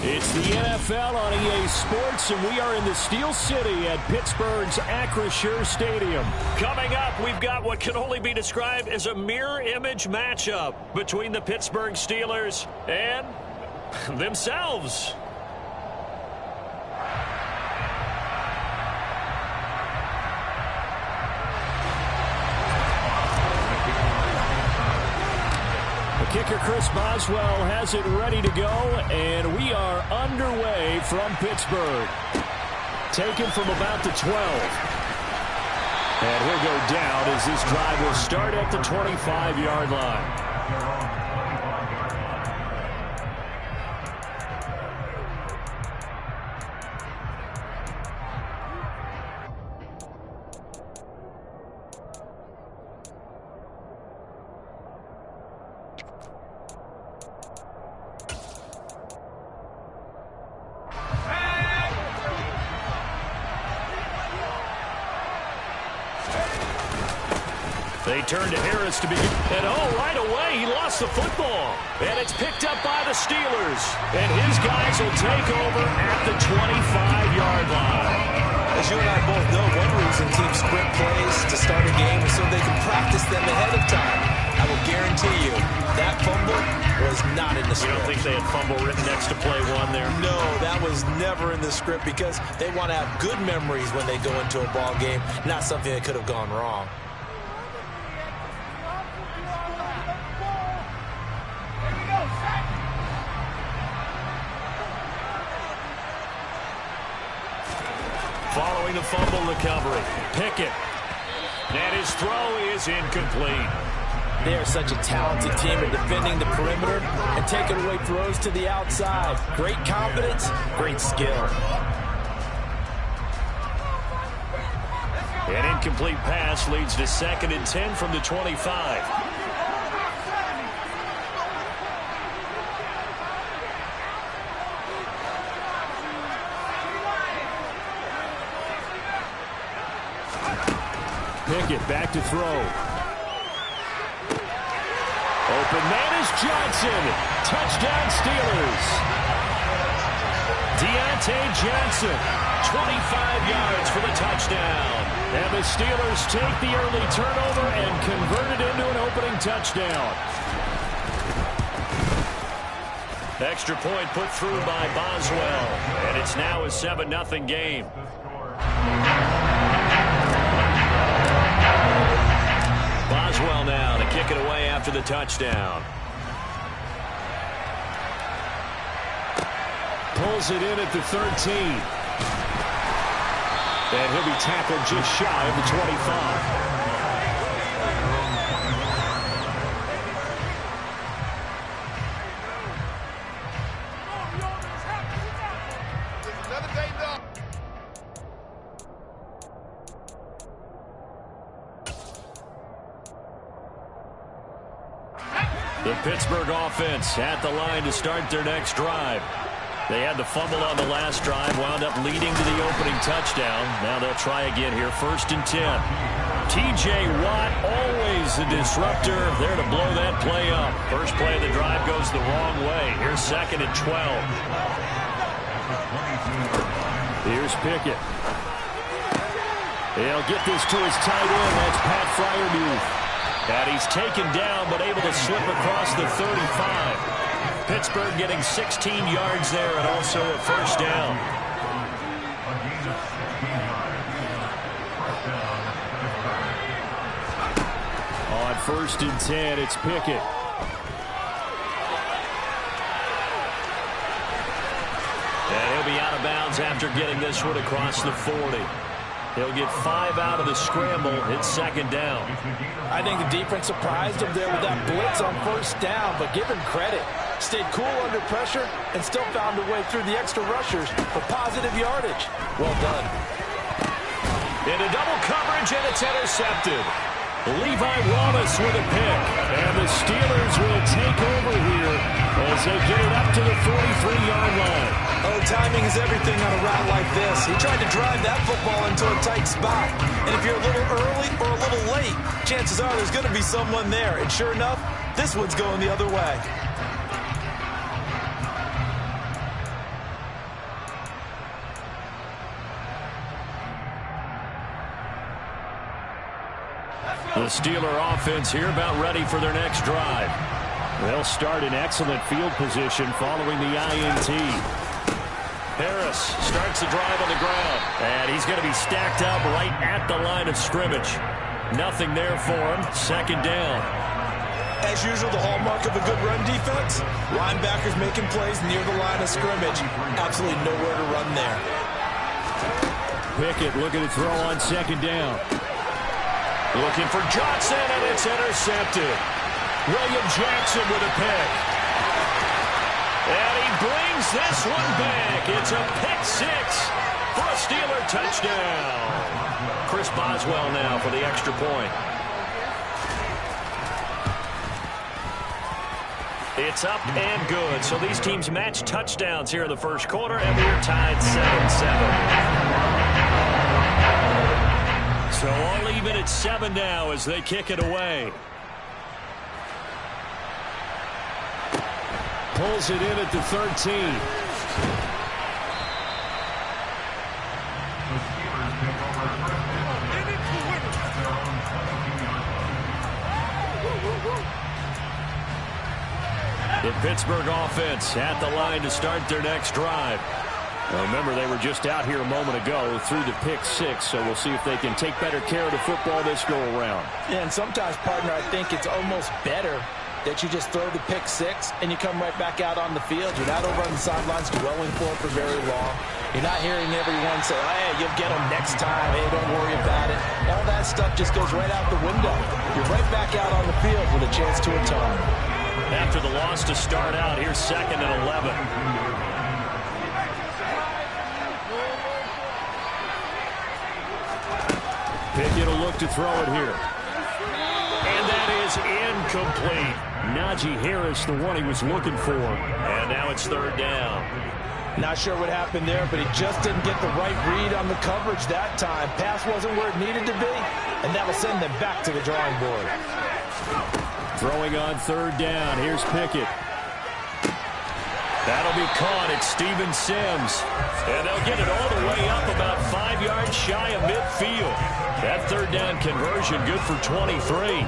It's the NFL on EA Sports, and we are in the Steel City at Pittsburgh's Acrisure Stadium. Coming up, we've got what can only be described as a mirror image matchup between the Pittsburgh Steelers and themselves. Kicker Chris Boswell has it ready to go, and we are underway from Pittsburgh. Taken from about the 12. And he'll go down as this drive will start at the 25-yard line. They turn to Harris to begin. And right away, he lost the football. And it's picked up by the Steelers. And his guys will take over at the 25-yard line. As you and I both know, one reason teams sprint plays to start a game is so they can practice them ahead of time. I will guarantee you that fumble was not in the script. You don't think they had fumble written next to play one there? No, that was never in the script because they want to have good memories when they go into a ball game, not something that could have gone wrong. Following the fumble recovery, Pickett. And his throw is incomplete. They are such a talented team at defending the perimeter and taking away throws to the outside. Great confidence, great skill. An incomplete pass leads to 2nd and 10 from the 25. Pickett back to throw. Open man is Johnson. Touchdown Steelers. Deontay Johnson, 25 yards for the touchdown. And the Steelers take the early turnover and convert it into an opening touchdown. Extra point put through by Boswell. And it's now a 7-0 game. Boswell now to kick it away after the touchdown. Pulls it in at the 13. And he'll be tackled just shy of the 25. The Pittsburgh offense at the line to start their next drive. They had the fumble on the last drive, wound up leading to the opening touchdown. Now they'll try again here, 1st and 10. T.J. Watt, always a disruptor, there to blow that play up. First play of the drive goes the wrong way. Here's 2nd and 12. Here's Pickett. He'll get this to his tight end. That's Pat Freiermuth. And he's taken down, but able to slip across the 35. Pittsburgh getting 16 yards there and also a 1st down. On 1st and 10, it's Pickett. And he'll be out of bounds after getting this one across the 40. He'll get 5 out of the scramble. It's 2nd down. I think the defense surprised him there with that blitz on 1st down, but give him credit. Stayed cool under pressure and still found a way through the extra rushers for positive yardage. Well done. Into double coverage, and it's intercepted. Levi Wallace with a pick. And the Steelers will take over here as they get it up to the 43-yard line. Oh, timing is everything on a route like this. He tried to drive that football into a tight spot. And if you're a little early or a little late, chances are there's going to be someone there. And sure enough, this one's going the other way. The Steeler offense here about ready for their next drive. They'll start in excellent field position following the INT. Harris starts the drive on the ground. And he's going to be stacked up right at the line of scrimmage. Nothing there for him. Second down. As usual, the hallmark of a good run defense, linebackers making plays near the line of scrimmage. Absolutely nowhere to run there. Pickett looking to throw on second down. Looking for Johnson, and it's intercepted. William Jackson with a pick. And he brings this one back. It's a pick six for a Steeler touchdown. Chris Boswell now for the extra point. It's up and good. So these teams match touchdowns here in the first quarter, and we're tied 7-7. So all even at 7 now as they kick it away. Pulls it in at the 13. The Pittsburgh offense at the line to start their next drive. Now remember, they were just out here a moment ago through the pick six, so we'll see if they can take better care of the football this go-around. Yeah, and sometimes, partner, I think it's almost better that you just throw the pick six and you come right back out on the field. You're not over on the sidelines dwelling for it for very long. You're not hearing everyone say, hey, you'll get them next time. Hey, don't worry about it. All that stuff just goes right out the window. You're right back out on the field with a chance to atone. After the loss to start out, here's 2nd and 11. Pickett will look to throw it here. And that is incomplete. Najee Harris, the one he was looking for. And now it's 3rd down. Not sure what happened there, but he just didn't get the right read on the coverage that time. Pass wasn't where it needed to be, and that'll send them back to the drawing board. Throwing on 3rd down. Here's Pickett. That'll be caught. It's Steven Sims. And they'll get it all the way up about 5 yards shy of midfield. That 3rd down conversion good for 23.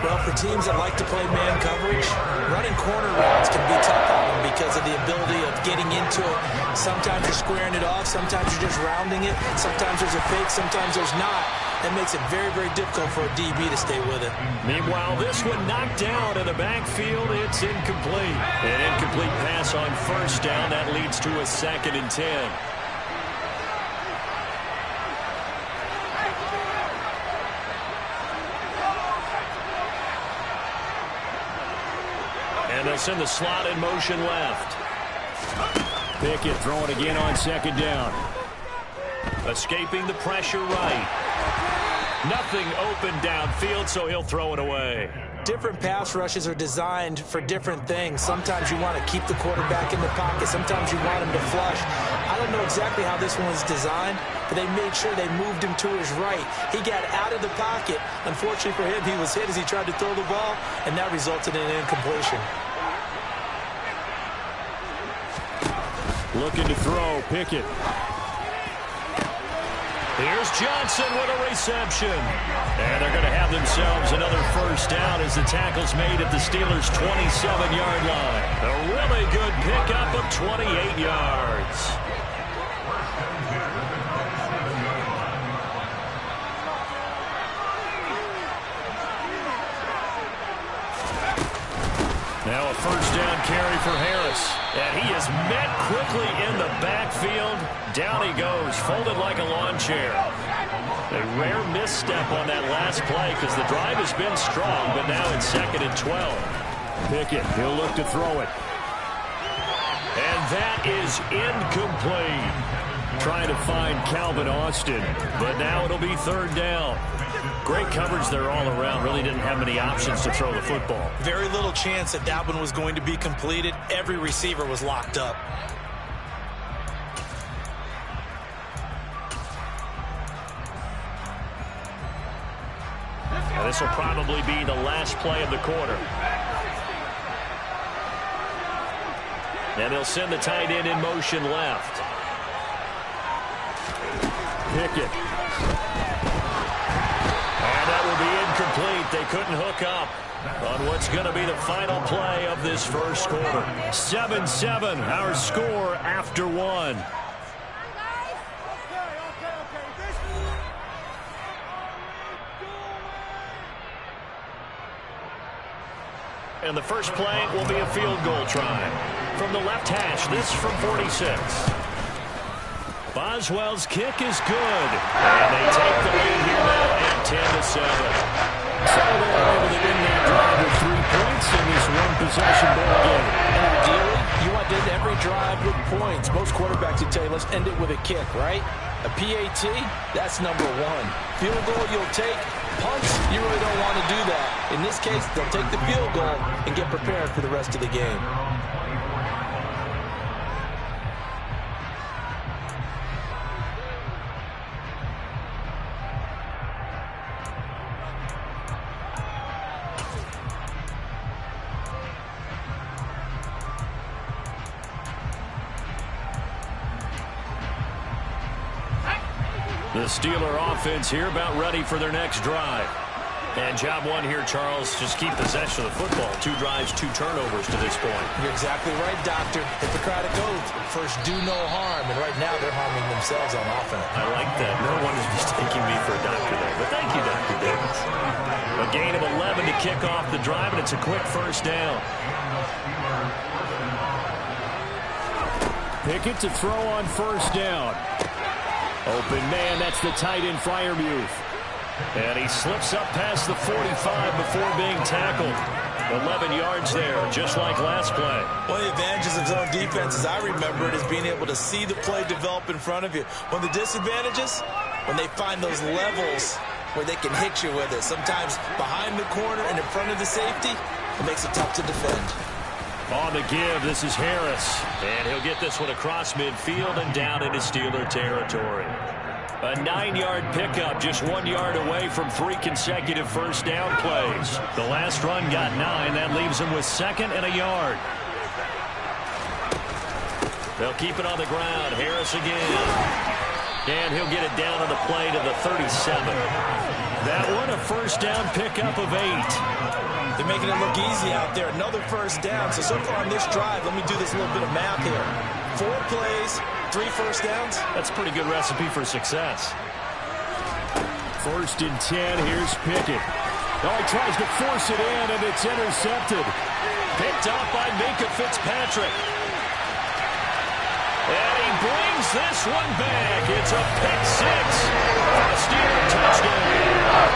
Well, for teams that like to play man coverage, running corner routes can be tough on them because of the ability of getting into it. Sometimes you're squaring it off. Sometimes you're just rounding it. Sometimes there's a fake. Sometimes there's not. That makes it very, very difficult for a DB to stay with it. Meanwhile, this one knocked down in the backfield. It's incomplete. An incomplete pass on 1st down. That leads to a 2nd and 10. And they'll send the slot in motion left. Pickett throwing again on 2nd down. Escaping the pressure right. Nothing open downfield, so he'll throw it away. Different pass rushes are designed for different things. Sometimes you want to keep the quarterback in the pocket. Sometimes you want him to flush. I don't know exactly how this one was designed, but they made sure they moved him to his right. He got out of the pocket. Unfortunately for him, he was hit as he tried to throw the ball, and that resulted in an incompletion. Looking to throw, Pickett. Here's Johnson with a reception. And they're going to have themselves another 1st down as the tackle's made at the Steelers' 27-yard line. A really good pickup of 28 yards. Now a 1st down carry for Harris. And he is met quickly in the backfield. Down he goes, folded like a lawn chair. A rare misstep on that last play because the drive has been strong, but now it's 2nd and 12. Pickett, he'll look to throw it. And that is incomplete. Trying to find Calvin Austin, but now it'll be 3rd down. Great coverage there all around. Really didn't have many options to throw the football. Very little chance that that one was going to be completed. Every receiver was locked up. Now this will probably be the last play of the quarter. And they'll send the tight end in motion left. Pickett. And that will be incomplete. They couldn't hook up on what's going to be the final play of this first quarter. 7-7, our score after one. And the first play will be a field goal try. From the left hash, this from 46. Boswell's kick is good. And they take the lead here now at 10-7. So they're able to win that drive with 3 points in this one-possession ball game. And ideally, you want to end every drive with points. Most quarterbacks would tell you, let's end it with a kick, right? A PAT, that's number one. Field goal you'll take. Punts, you really don't want to do that. In this case, they'll take the field goal and get prepared for the rest of the game. The Steeler offense here about ready for their next drive. And job one here, Charles, just keep possession of the football. 2 drives, 2 turnovers to this point. You're exactly right, Doctor. Hippocratic oath. First, do no harm. And right now, they're harming themselves on offense. I like that. No one is mistaking me for a doctor there. But thank you, Dr. Davis. A gain of 11 to kick off the drive, and it's a quick first down. Pickett to throw on first down. Open man, that's the tight end Freiermuth. And he slips up past the 45 before being tackled. 11 yards there, just like last play. One of the advantages of zone defense, as I remember it, is being able to see the play develop in front of you. One of the disadvantages, when they find those levels where they can hit you with it. Sometimes behind the corner and in front of the safety, it makes it tough to defend. On the give, this is Harris. And he'll get this one across midfield and down into Steeler territory. A 9-yard pickup, just 1 yard away from 3 consecutive first down plays. The last run got 9. That leaves him with 2nd and a yard. They'll keep it on the ground. Harris again. And he'll get it down on the play to the 37. That one, a first down pickup of 8. They're making it look easy out there. Another first down. So far on this drive, let me do this little bit of math here. 4 plays, 3 first downs. That's a pretty good recipe for success. 1st and 10, here's Pickett. Oh, he tries to force it in, and it's intercepted. Picked off by Minka Fitzpatrick. And he brings this one back. It's a pick 6. A Steeler touchdown.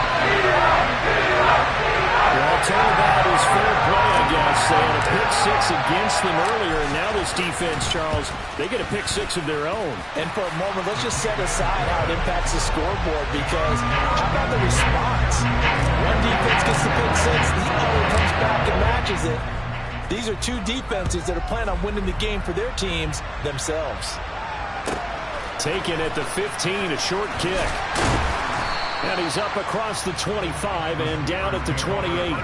Well, talk about his fair play, I guess. They had a pick 6 against them earlier, and now this defense, Charles, they get a pick 6 of their own. And for a moment, let's just set aside how it impacts the scoreboard, because how about the response? One defense gets the pick 6, the other comes back and matches it. These are 2 defenses that are planning on winning the game for their teams themselves. Taken at the 15, a short kick. And he's up across the 25 and down at the 28.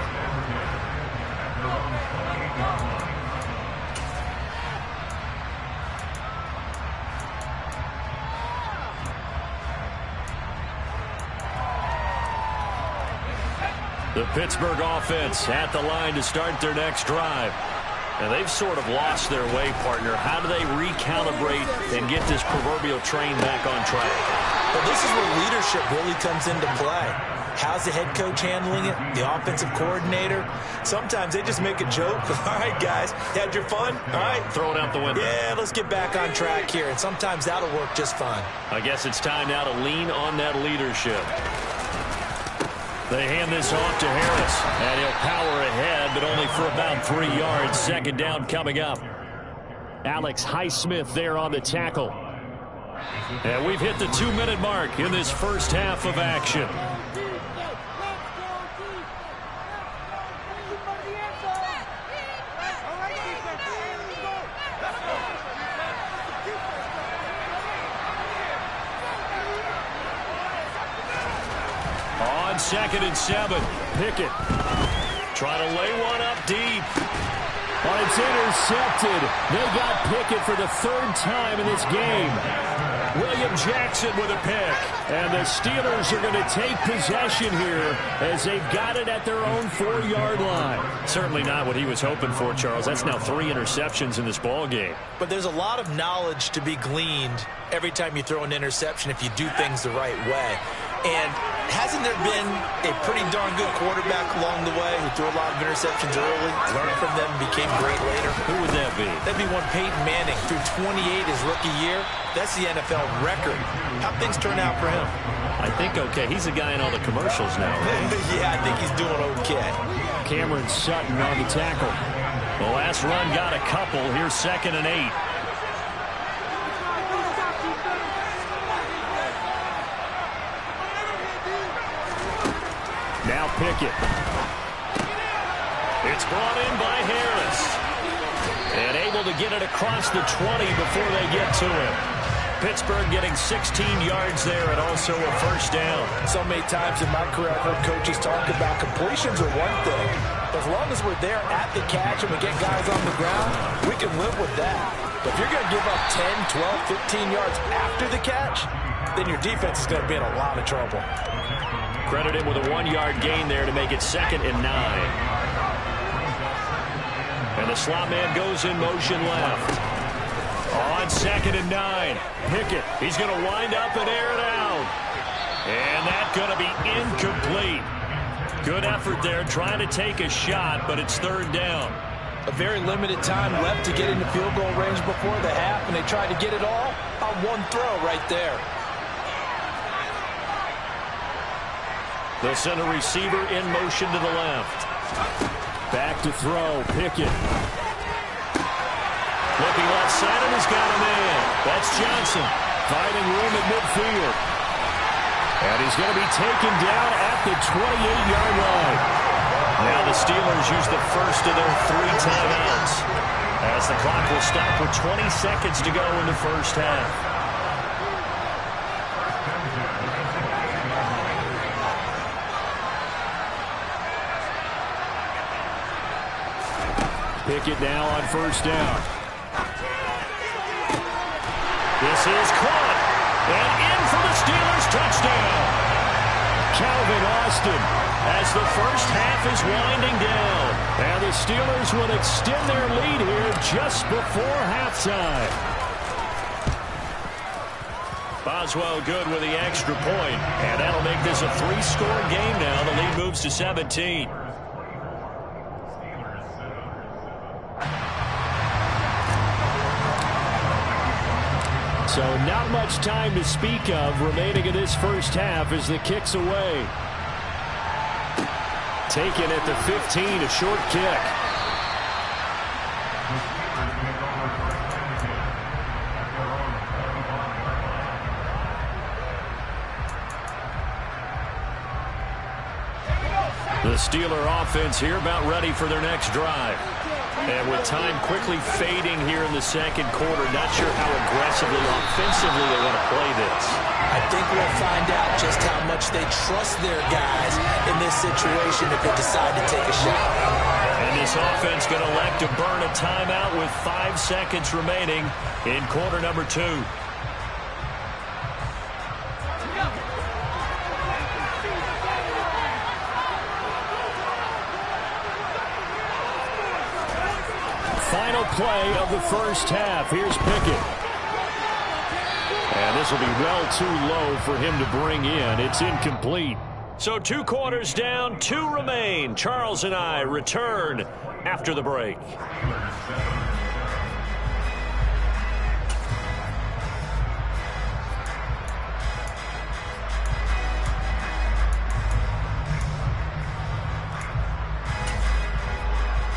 The Pittsburgh offense at the line to start their next drive. And they've sort of lost their way, partner. How do they recalibrate and get this proverbial train back on track? Well, this is where leadership really comes into play. How's the head coach handling it? The offensive coordinator? Sometimes they just make a joke. All right, guys, had your fun? All right. Throw it out the window. Yeah, let's get back on track here. And sometimes that'll work just fine. I guess it's time now to lean on that leadership. They hand this off to Harris, and he'll power ahead, but only for about 3 yards. 2nd down coming up. Alex Highsmith there on the tackle. And we've hit the 2-minute mark in this first half of action. On 2nd and 7, Pickett trying to lay one up deep. Oh, it's intercepted. They got Pickett for the 3rd time in this game. William Jackson with a pick. And the Steelers are going to take possession here as they've got it at their own 4-yard line. Certainly not what he was hoping for, Charles. That's now 3 interceptions in this ball game. But there's a lot of knowledge to be gleaned every time you throw an interception if you do things the right way. And hasn't there been a pretty darn good quarterback along the way who threw a lot of interceptions early, learned from them, and became great later? Who would that be? That'd be one Peyton Manning. Threw 28 his rookie year. That's the NFL record. How'd things turn out for him? I think okay. He's the guy in all the commercials now, right? Yeah, I think he's doing okay. Cameron Sutton on the tackle. The last run got a couple. Here's 2nd and 8. Now Pickett. It's brought in by Harris. And able to get it across the 20 before they get to him. Pittsburgh getting 16 yards there and also a first down. So many times in my career I've heard coaches talk about completions are one thing. As long as we're there at the catch and we get guys on the ground, we can live with that. But if you're going to give up 10, 12, 15 yards after the catch, then your defense is going to be in a lot of trouble. Credited with a 1-yard gain there to make it 2nd and 9. And the slot man goes in motion left. On 2nd and 9. Pickett, he's going to wind up and air it out. And that's going to be incomplete. Good effort there trying to take a shot, but it's 3rd down. A very limited time left to get into field goal range before the half, and they tried to get it all on one throw right there. They'll send a receiver in motion to the left. Back to throw. Pickett. Looking left side, and he's got a man. That's Johnson. Finding room at midfield. And he's going to be taken down at the 28-yard line. Now the Steelers use the first of their 3 timeouts. As the clock will stop with 20 seconds to go in the first half. Pickett now on first down. This is caught. And in for the Steelers touchdown. Calvin Austin as the first half is winding down. And the Steelers will extend their lead here just before halftime. Boswell good with the extra point. And that'll make this a 3-score game now. The lead moves to 17. So not much time to speak of remaining in this first half as the kick's away. Taken at the 15, a short kick. The Steeler offense here about ready for their next drive. And with time quickly fading here in the second quarter, not sure how aggressively, offensively they want to play this. I think we'll find out just how much they trust their guys in this situation if they decide to take a shot. And this offense going to elect to burn a timeout with 5 seconds remaining in quarter number 2. Final play of the first half. Here's Pickett. And this will be well too low for him to bring in. It's incomplete. So 2 quarters down, 2 remain. Charles and I return after the break.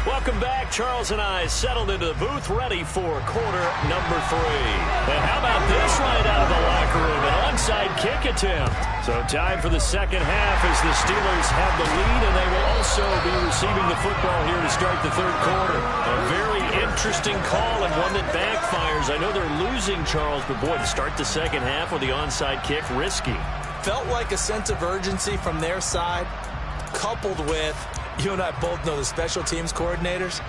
Welcome back. Charles and I settled into the booth, ready for quarter number 3. And how about this right out of the locker room? An onside kick attempt. So time for the second half as the Steelers have the lead, and they will also be receiving the football here to start the third quarter. A very interesting call and one that backfires. I know they're losing, Charles, but boy, to start the second half with the onside kick, risky. Felt like a sense of urgency from their side, coupled with, you and I both know the special teams coordinators,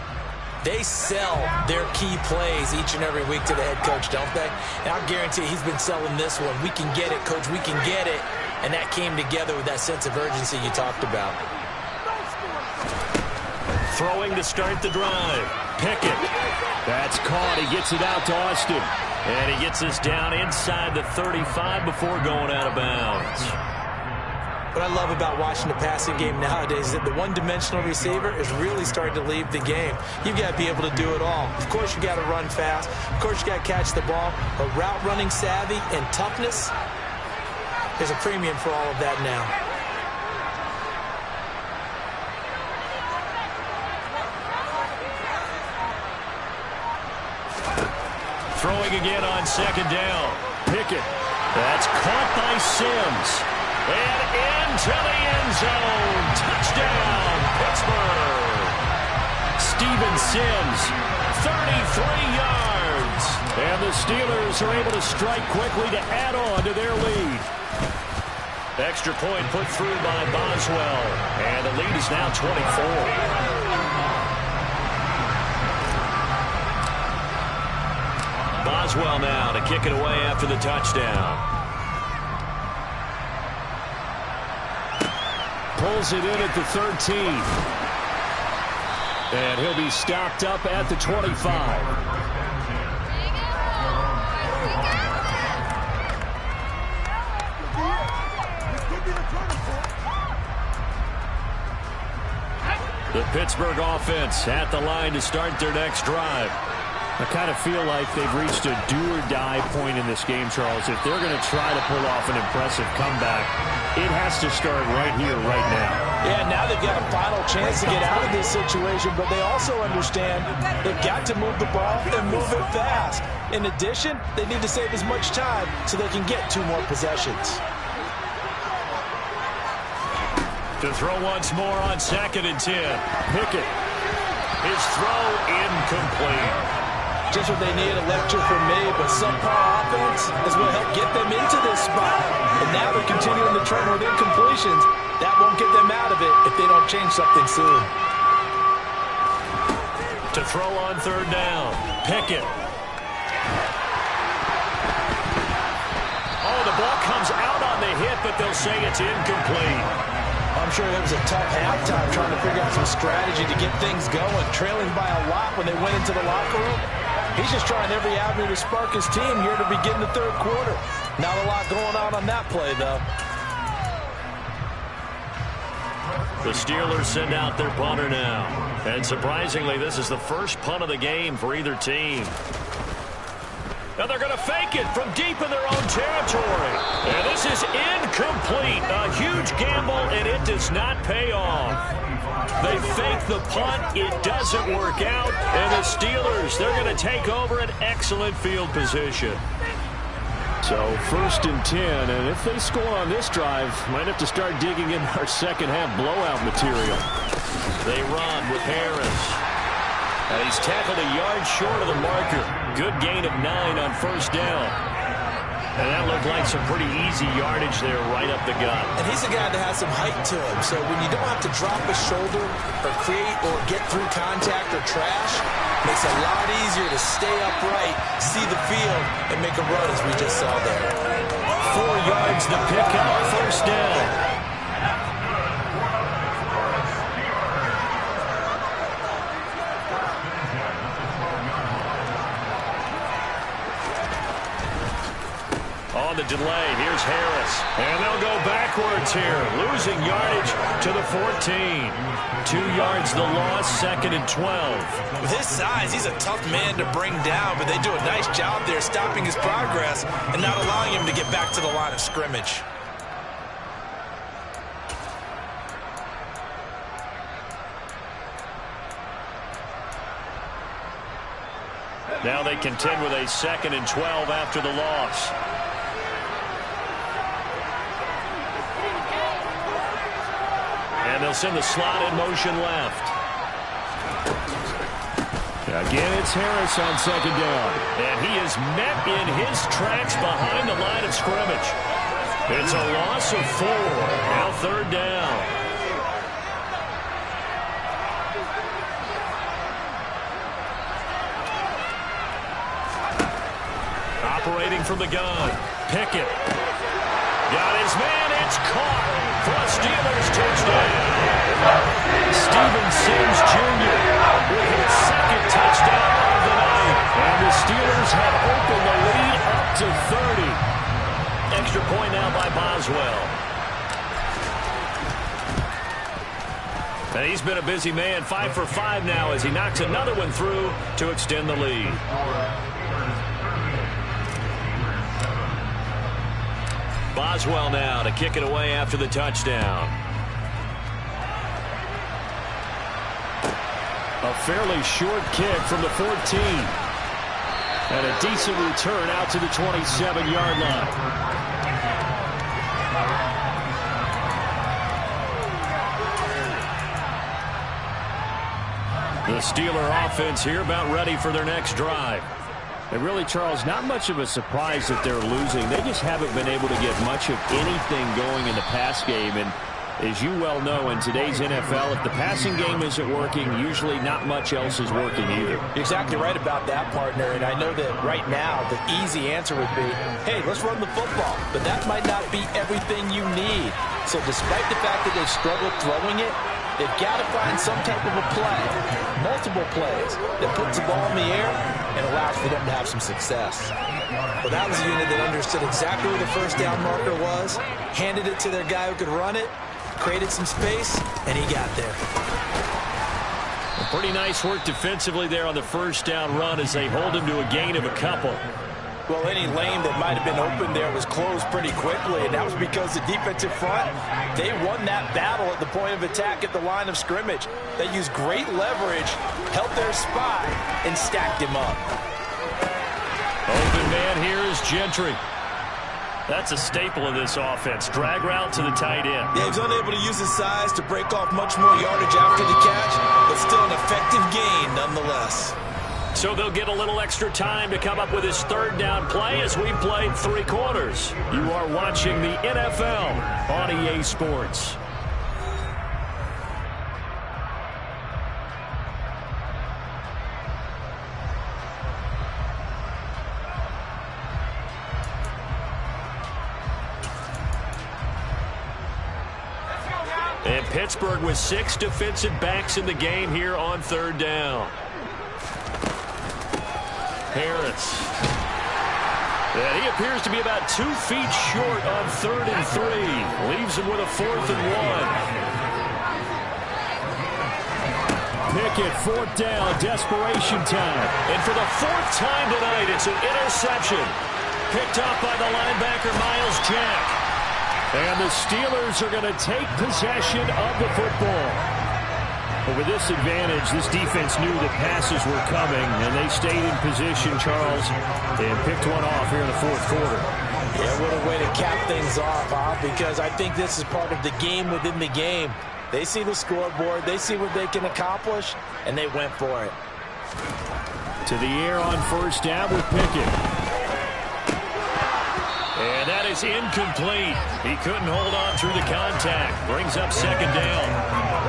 They sell their key plays each and every week to the head coach, don't they? And I guarantee he's been selling this one. We can get it, coach. We can get it. And that came together with that sense of urgency you talked about. Throwing to start the drive. Pickett. That's caught. He gets it out to Austin. And he gets us down inside the 35 before going out of bounds. What I love about watching the passing game nowadays is that the one-dimensional receiver is really starting to leave the game. You've got to be able to do it all. Of course, you got to run fast. Of course, you got to catch the ball. But route running savvy and toughness, there's a premium for all of that now. Throwing again on second down. Pickett. That's caught by Sims. And into the end zone. Touchdown, Pittsburgh. Steven Sims, 33 yards. And the Steelers are able to strike quickly to add on to their lead. Extra point put through by Boswell. And the lead is now 24. Boswell now to kick it away after the touchdown. Pulls it in at the 13. And he'll be stopped up at the 25. The Pittsburgh offense at the line to start their next drive. I kind of feel like they've reached a do-or-die point in this game, Charles. If they're going to try to pull off an impressive comeback, it has to start right here, right now. Yeah, now they've got a final chance to get out of this situation, but they also understand they've got to move the ball and move it fast. In addition, they need to save as much time so they can get 2 more possessions. To throw once more on 2nd and 10. Pickett. His throw incomplete. Just what they need, a lecture from me, but subpar offense is what helped get them into this spot. And now they're continuing the trend with incompletions. That won't get them out of it if they don't change something soon. To throw on 3rd down, Pickett. Oh, the ball comes out on the hit, but they'll say it's incomplete. I'm sure it was a tough halftime trying to figure out some strategy to get things going, trailing by a lot when they went into the locker room. He's just trying every avenue to spark his team here to begin the 3rd quarter. Not a lot going on that play, though. The Steelers send out their punter now. And surprisingly, this is the first punt of the game for either team. Now they're going to fake it from deep in their own territory. And this is incomplete. A huge gamble, and it does not pay off. They fake the punt. It doesn't work out. And the Steelers, they're going to take over an excellent field position. So 1st and 10, and if they score on this drive, might have to start digging in our second-half blowout material. They run with Harris. And he's tackled a yard short of the marker. Good gain of 9 on 1st down. And that looked like some pretty easy yardage there right up the gut. And he's a guy that has some height to him. So when you don't have to drop a shoulder or create or get through contact or trash, it makes it a lot easier to stay upright, see the field, and make a run as we just saw there. 4 yards to pick up 1st down. On the delay, here's Harris. And they'll go backwards here, losing yardage to the 14. 2 yards the loss, 2nd and 12. With his size, he's a tough man to bring down, but they do a nice job there stopping his progress and not allowing him to get back to the line of scrimmage. Now they contend with a 2nd and 12 after the loss. And they'll send the slot in motion left. Again, it's Harris on 2nd down. And he is met in his tracks behind the line of scrimmage. It's a loss of 4. Now 3rd down. operating from the gun. Pickett. Got his man. It's caught for a Steelers touchdown. Steven Sims Jr. with his second touchdown of the night. And the Steelers have opened the lead up to 30. Extra point now by Boswell. And he's been a busy man, 5 for 5 now as he knocks another one through to extend the lead. Boswell now to kick it away after the touchdown. A fairly short kick from the 14. And a decent return out to the 27-yard line. The Steeler offense here about ready for their next drive. And really, Charles, not much of a surprise that they're losing. They just haven't been able to get much of anything going in the pass game. And as you well know, in today's NFL, if the passing game isn't working, usually not much else is working either. You're exactly right about that, partner. And I know that right now the easy answer would be, hey, let's run the football. But that might not be everything you need. So despite the fact that they've struggled throwing it, they've got to find some type of a play, multiple plays, that puts the ball in the air and allows for them to have some success. Well, that was a unit that understood exactly where the first down marker was, handed it to their guy who could run it, created some space, and he got there. Pretty nice work defensively there on the first down run as they hold him to a gain of a couple. Well, any lane that might have been open there was closed pretty quickly, and that was because the defensive front, they won that battle at the point of attack at the line of scrimmage. They used great leverage, held their spot, and stacked him up. Open man here is Gentry. That's a staple of this offense. Drag route to the tight end. Yeah, he's unable to use his size to break off much more yardage after the catch, but still an effective gain nonetheless. So they'll get a little extra time to come up with his third down play as we played 3 quarters. You are watching the NFL on EA Sports. And Pittsburgh with 6 defensive backs in the game here on third down. Harris. And he appears to be about 2 feet short on 3rd and 3. Leaves him with a 4th and 1. Pickett, 4th down, desperation time. And for the 4th time tonight, it's an interception. Picked up by the linebacker, Miles Jack. And the Steelers are going to take possession of the football. But with this advantage, this defense knew that passes were coming, and they stayed in position, Charles, and picked one off here in the 4th quarter. Yeah, what a way to cap things off, huh? Because I think this is part of the game within the game. They see the scoreboard, they see what they can accomplish, and they went for it. To the air on first down with Pickett. And that is incomplete. He couldn't hold on through the contact. Brings up 2nd down.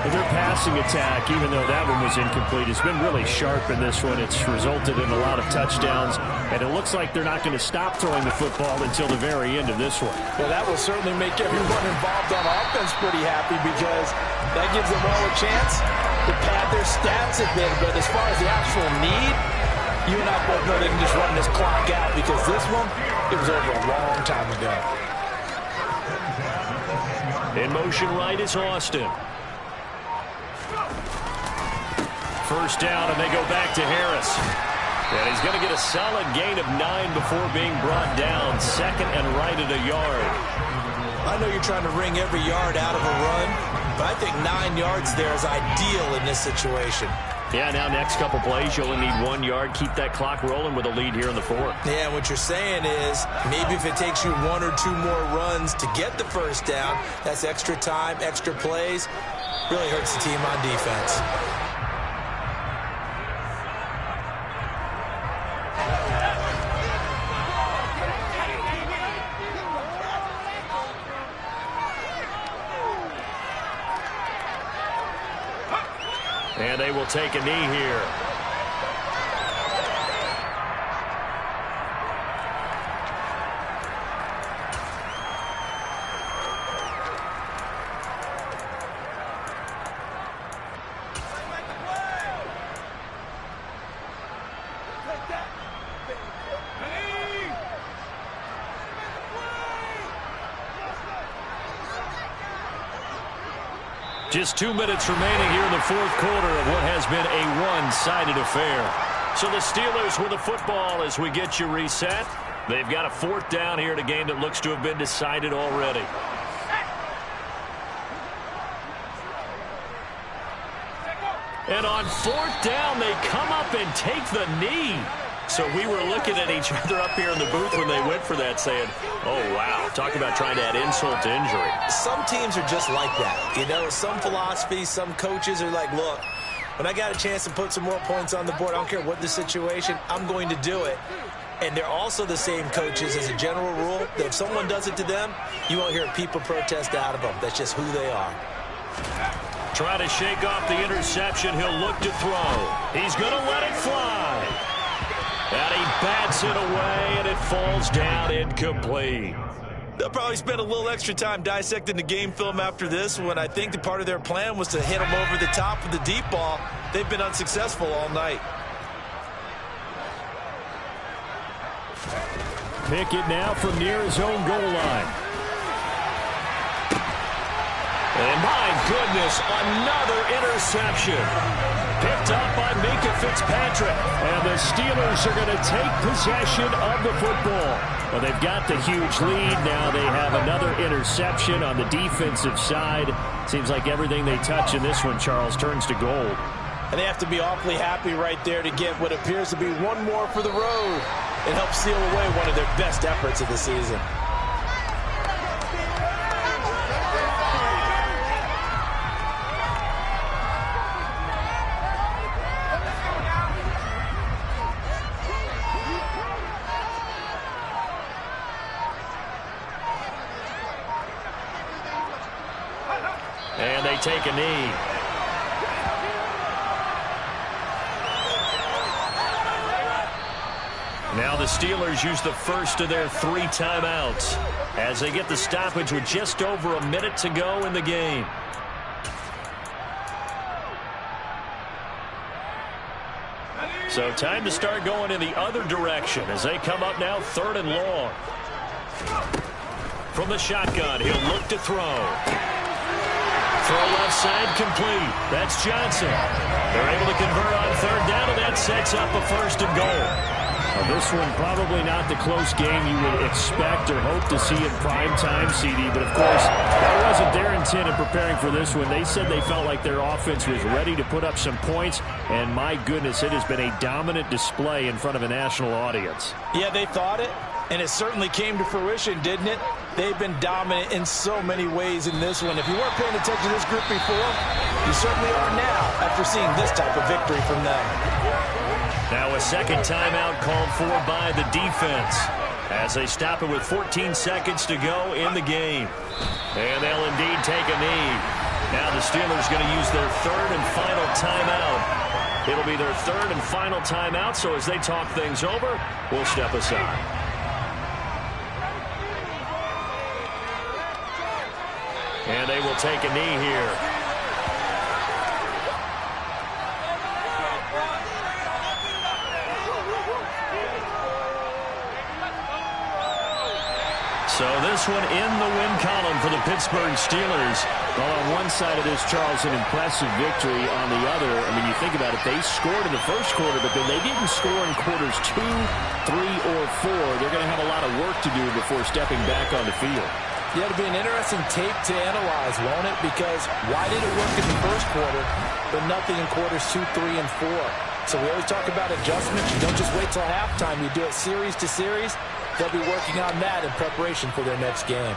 Their passing attack, even though that one was incomplete, has been really sharp in this one. It's resulted in a lot of touchdowns, and it looks like they're not going to stop throwing the football until the very end of this one. Well, that will certainly make everyone involved on offense pretty happy because that gives them all a chance to pad their stats a bit. But as far as the actual need, you and I both know they can just run this clock out because this one, it was over a long time ago. In motion right is Austin. First down, and they go back to Harris. And he's going to get a solid gain of 9 before being brought down. 2nd and right at a yard. I know you're trying to wring every yard out of a run, but I think 9 yards there is ideal in this situation. Yeah, now next couple plays, you only need 1 yard. Keep that clock rolling with a lead here in the 4th. Yeah, what you're saying is maybe if it takes you 1 or 2 more runs to get the first down, that's extra time, extra plays. Really hurts the team on defense. And they will take a knee here. Just 2 minutes remaining here in the fourth quarter of what has been a one-sided affair. So the Steelers with the football as we get you reset. They've got a fourth down here in a game that looks to have been decided already. And on fourth down, they come up and take the knee. So we were looking at each other up here in the booth when they went for that saying, oh, wow, talk about trying to add insult to injury. Some teams are just like that. You know, some philosophies, some coaches are like, look, when I got a chance to put some more points on the board, I don't care what the situation, I'm going to do it. And they're also the same coaches as a general rule that if someone does it to them, you won't hear people protest out of them. That's just who they are. Try to shake off the interception. He'll look to throw. He's going to let it fly. And he bats it away, and it falls down incomplete. They'll probably spend a little extra time dissecting the game film after this one. I think the part of their plan was to hit him over the top of the deep ball. They've been unsuccessful all night. Pickett now from near his own goal line. And my goodness, another interception. Picked up by Minka Fitzpatrick. And the Steelers are going to take possession of the football. Well, they've got the huge lead. Now they have another interception on the defensive side. Seems like everything they touch in this one, Charles, turns to gold. And they have to be awfully happy right there to get what appears to be one more for the road. It helps seal away one of their best efforts of the season. And they take a knee. Now the Steelers use the first of their 3 timeouts as they get the stoppage with just over a minute to go in the game. So time to start going in the other direction as they come up now 3rd and long. From the shotgun, he'll look to throw. Throw left side complete. That's Johnson. They're able to convert on 3rd down, and that sets up a 1st and goal. Well, this one probably not the close game you would expect or hope to see in prime time, CD. But, of course, that wasn't their intent in preparing for this one. They said they felt like their offense was ready to put up some points. And, my goodness, it has been a dominant display in front of a national audience. Yeah, they thought it, and it certainly came to fruition, didn't it? They've been dominant in so many ways in this one. If you weren't paying attention to this group before, you certainly are now after seeing this type of victory from them. Now a second timeout called for by the defense as they stop it with 14 seconds to go in the game. And they'll indeed take a knee. Now the Steelers going to use their 3rd and final timeout. It'll be their 3rd and final timeout, so as they talk things over, we'll step aside. And they will take a knee here. So this one in the win column for the Pittsburgh Steelers. Well, on one side of this, Charles, an impressive victory. On the other, I mean, you think about it, they scored in the first quarter, but then they didn't score in quarters 2, 3, or 4. They're going to have a lot of work to do before stepping back on the field. Yeah, it'll be an interesting tape to analyze, won't it? Because why did it work in the first quarter, but nothing in quarters 2, 3, and 4? So we always talk about adjustments. You don't just wait till halftime. You do it series to series. They'll be working on that in preparation for their next game.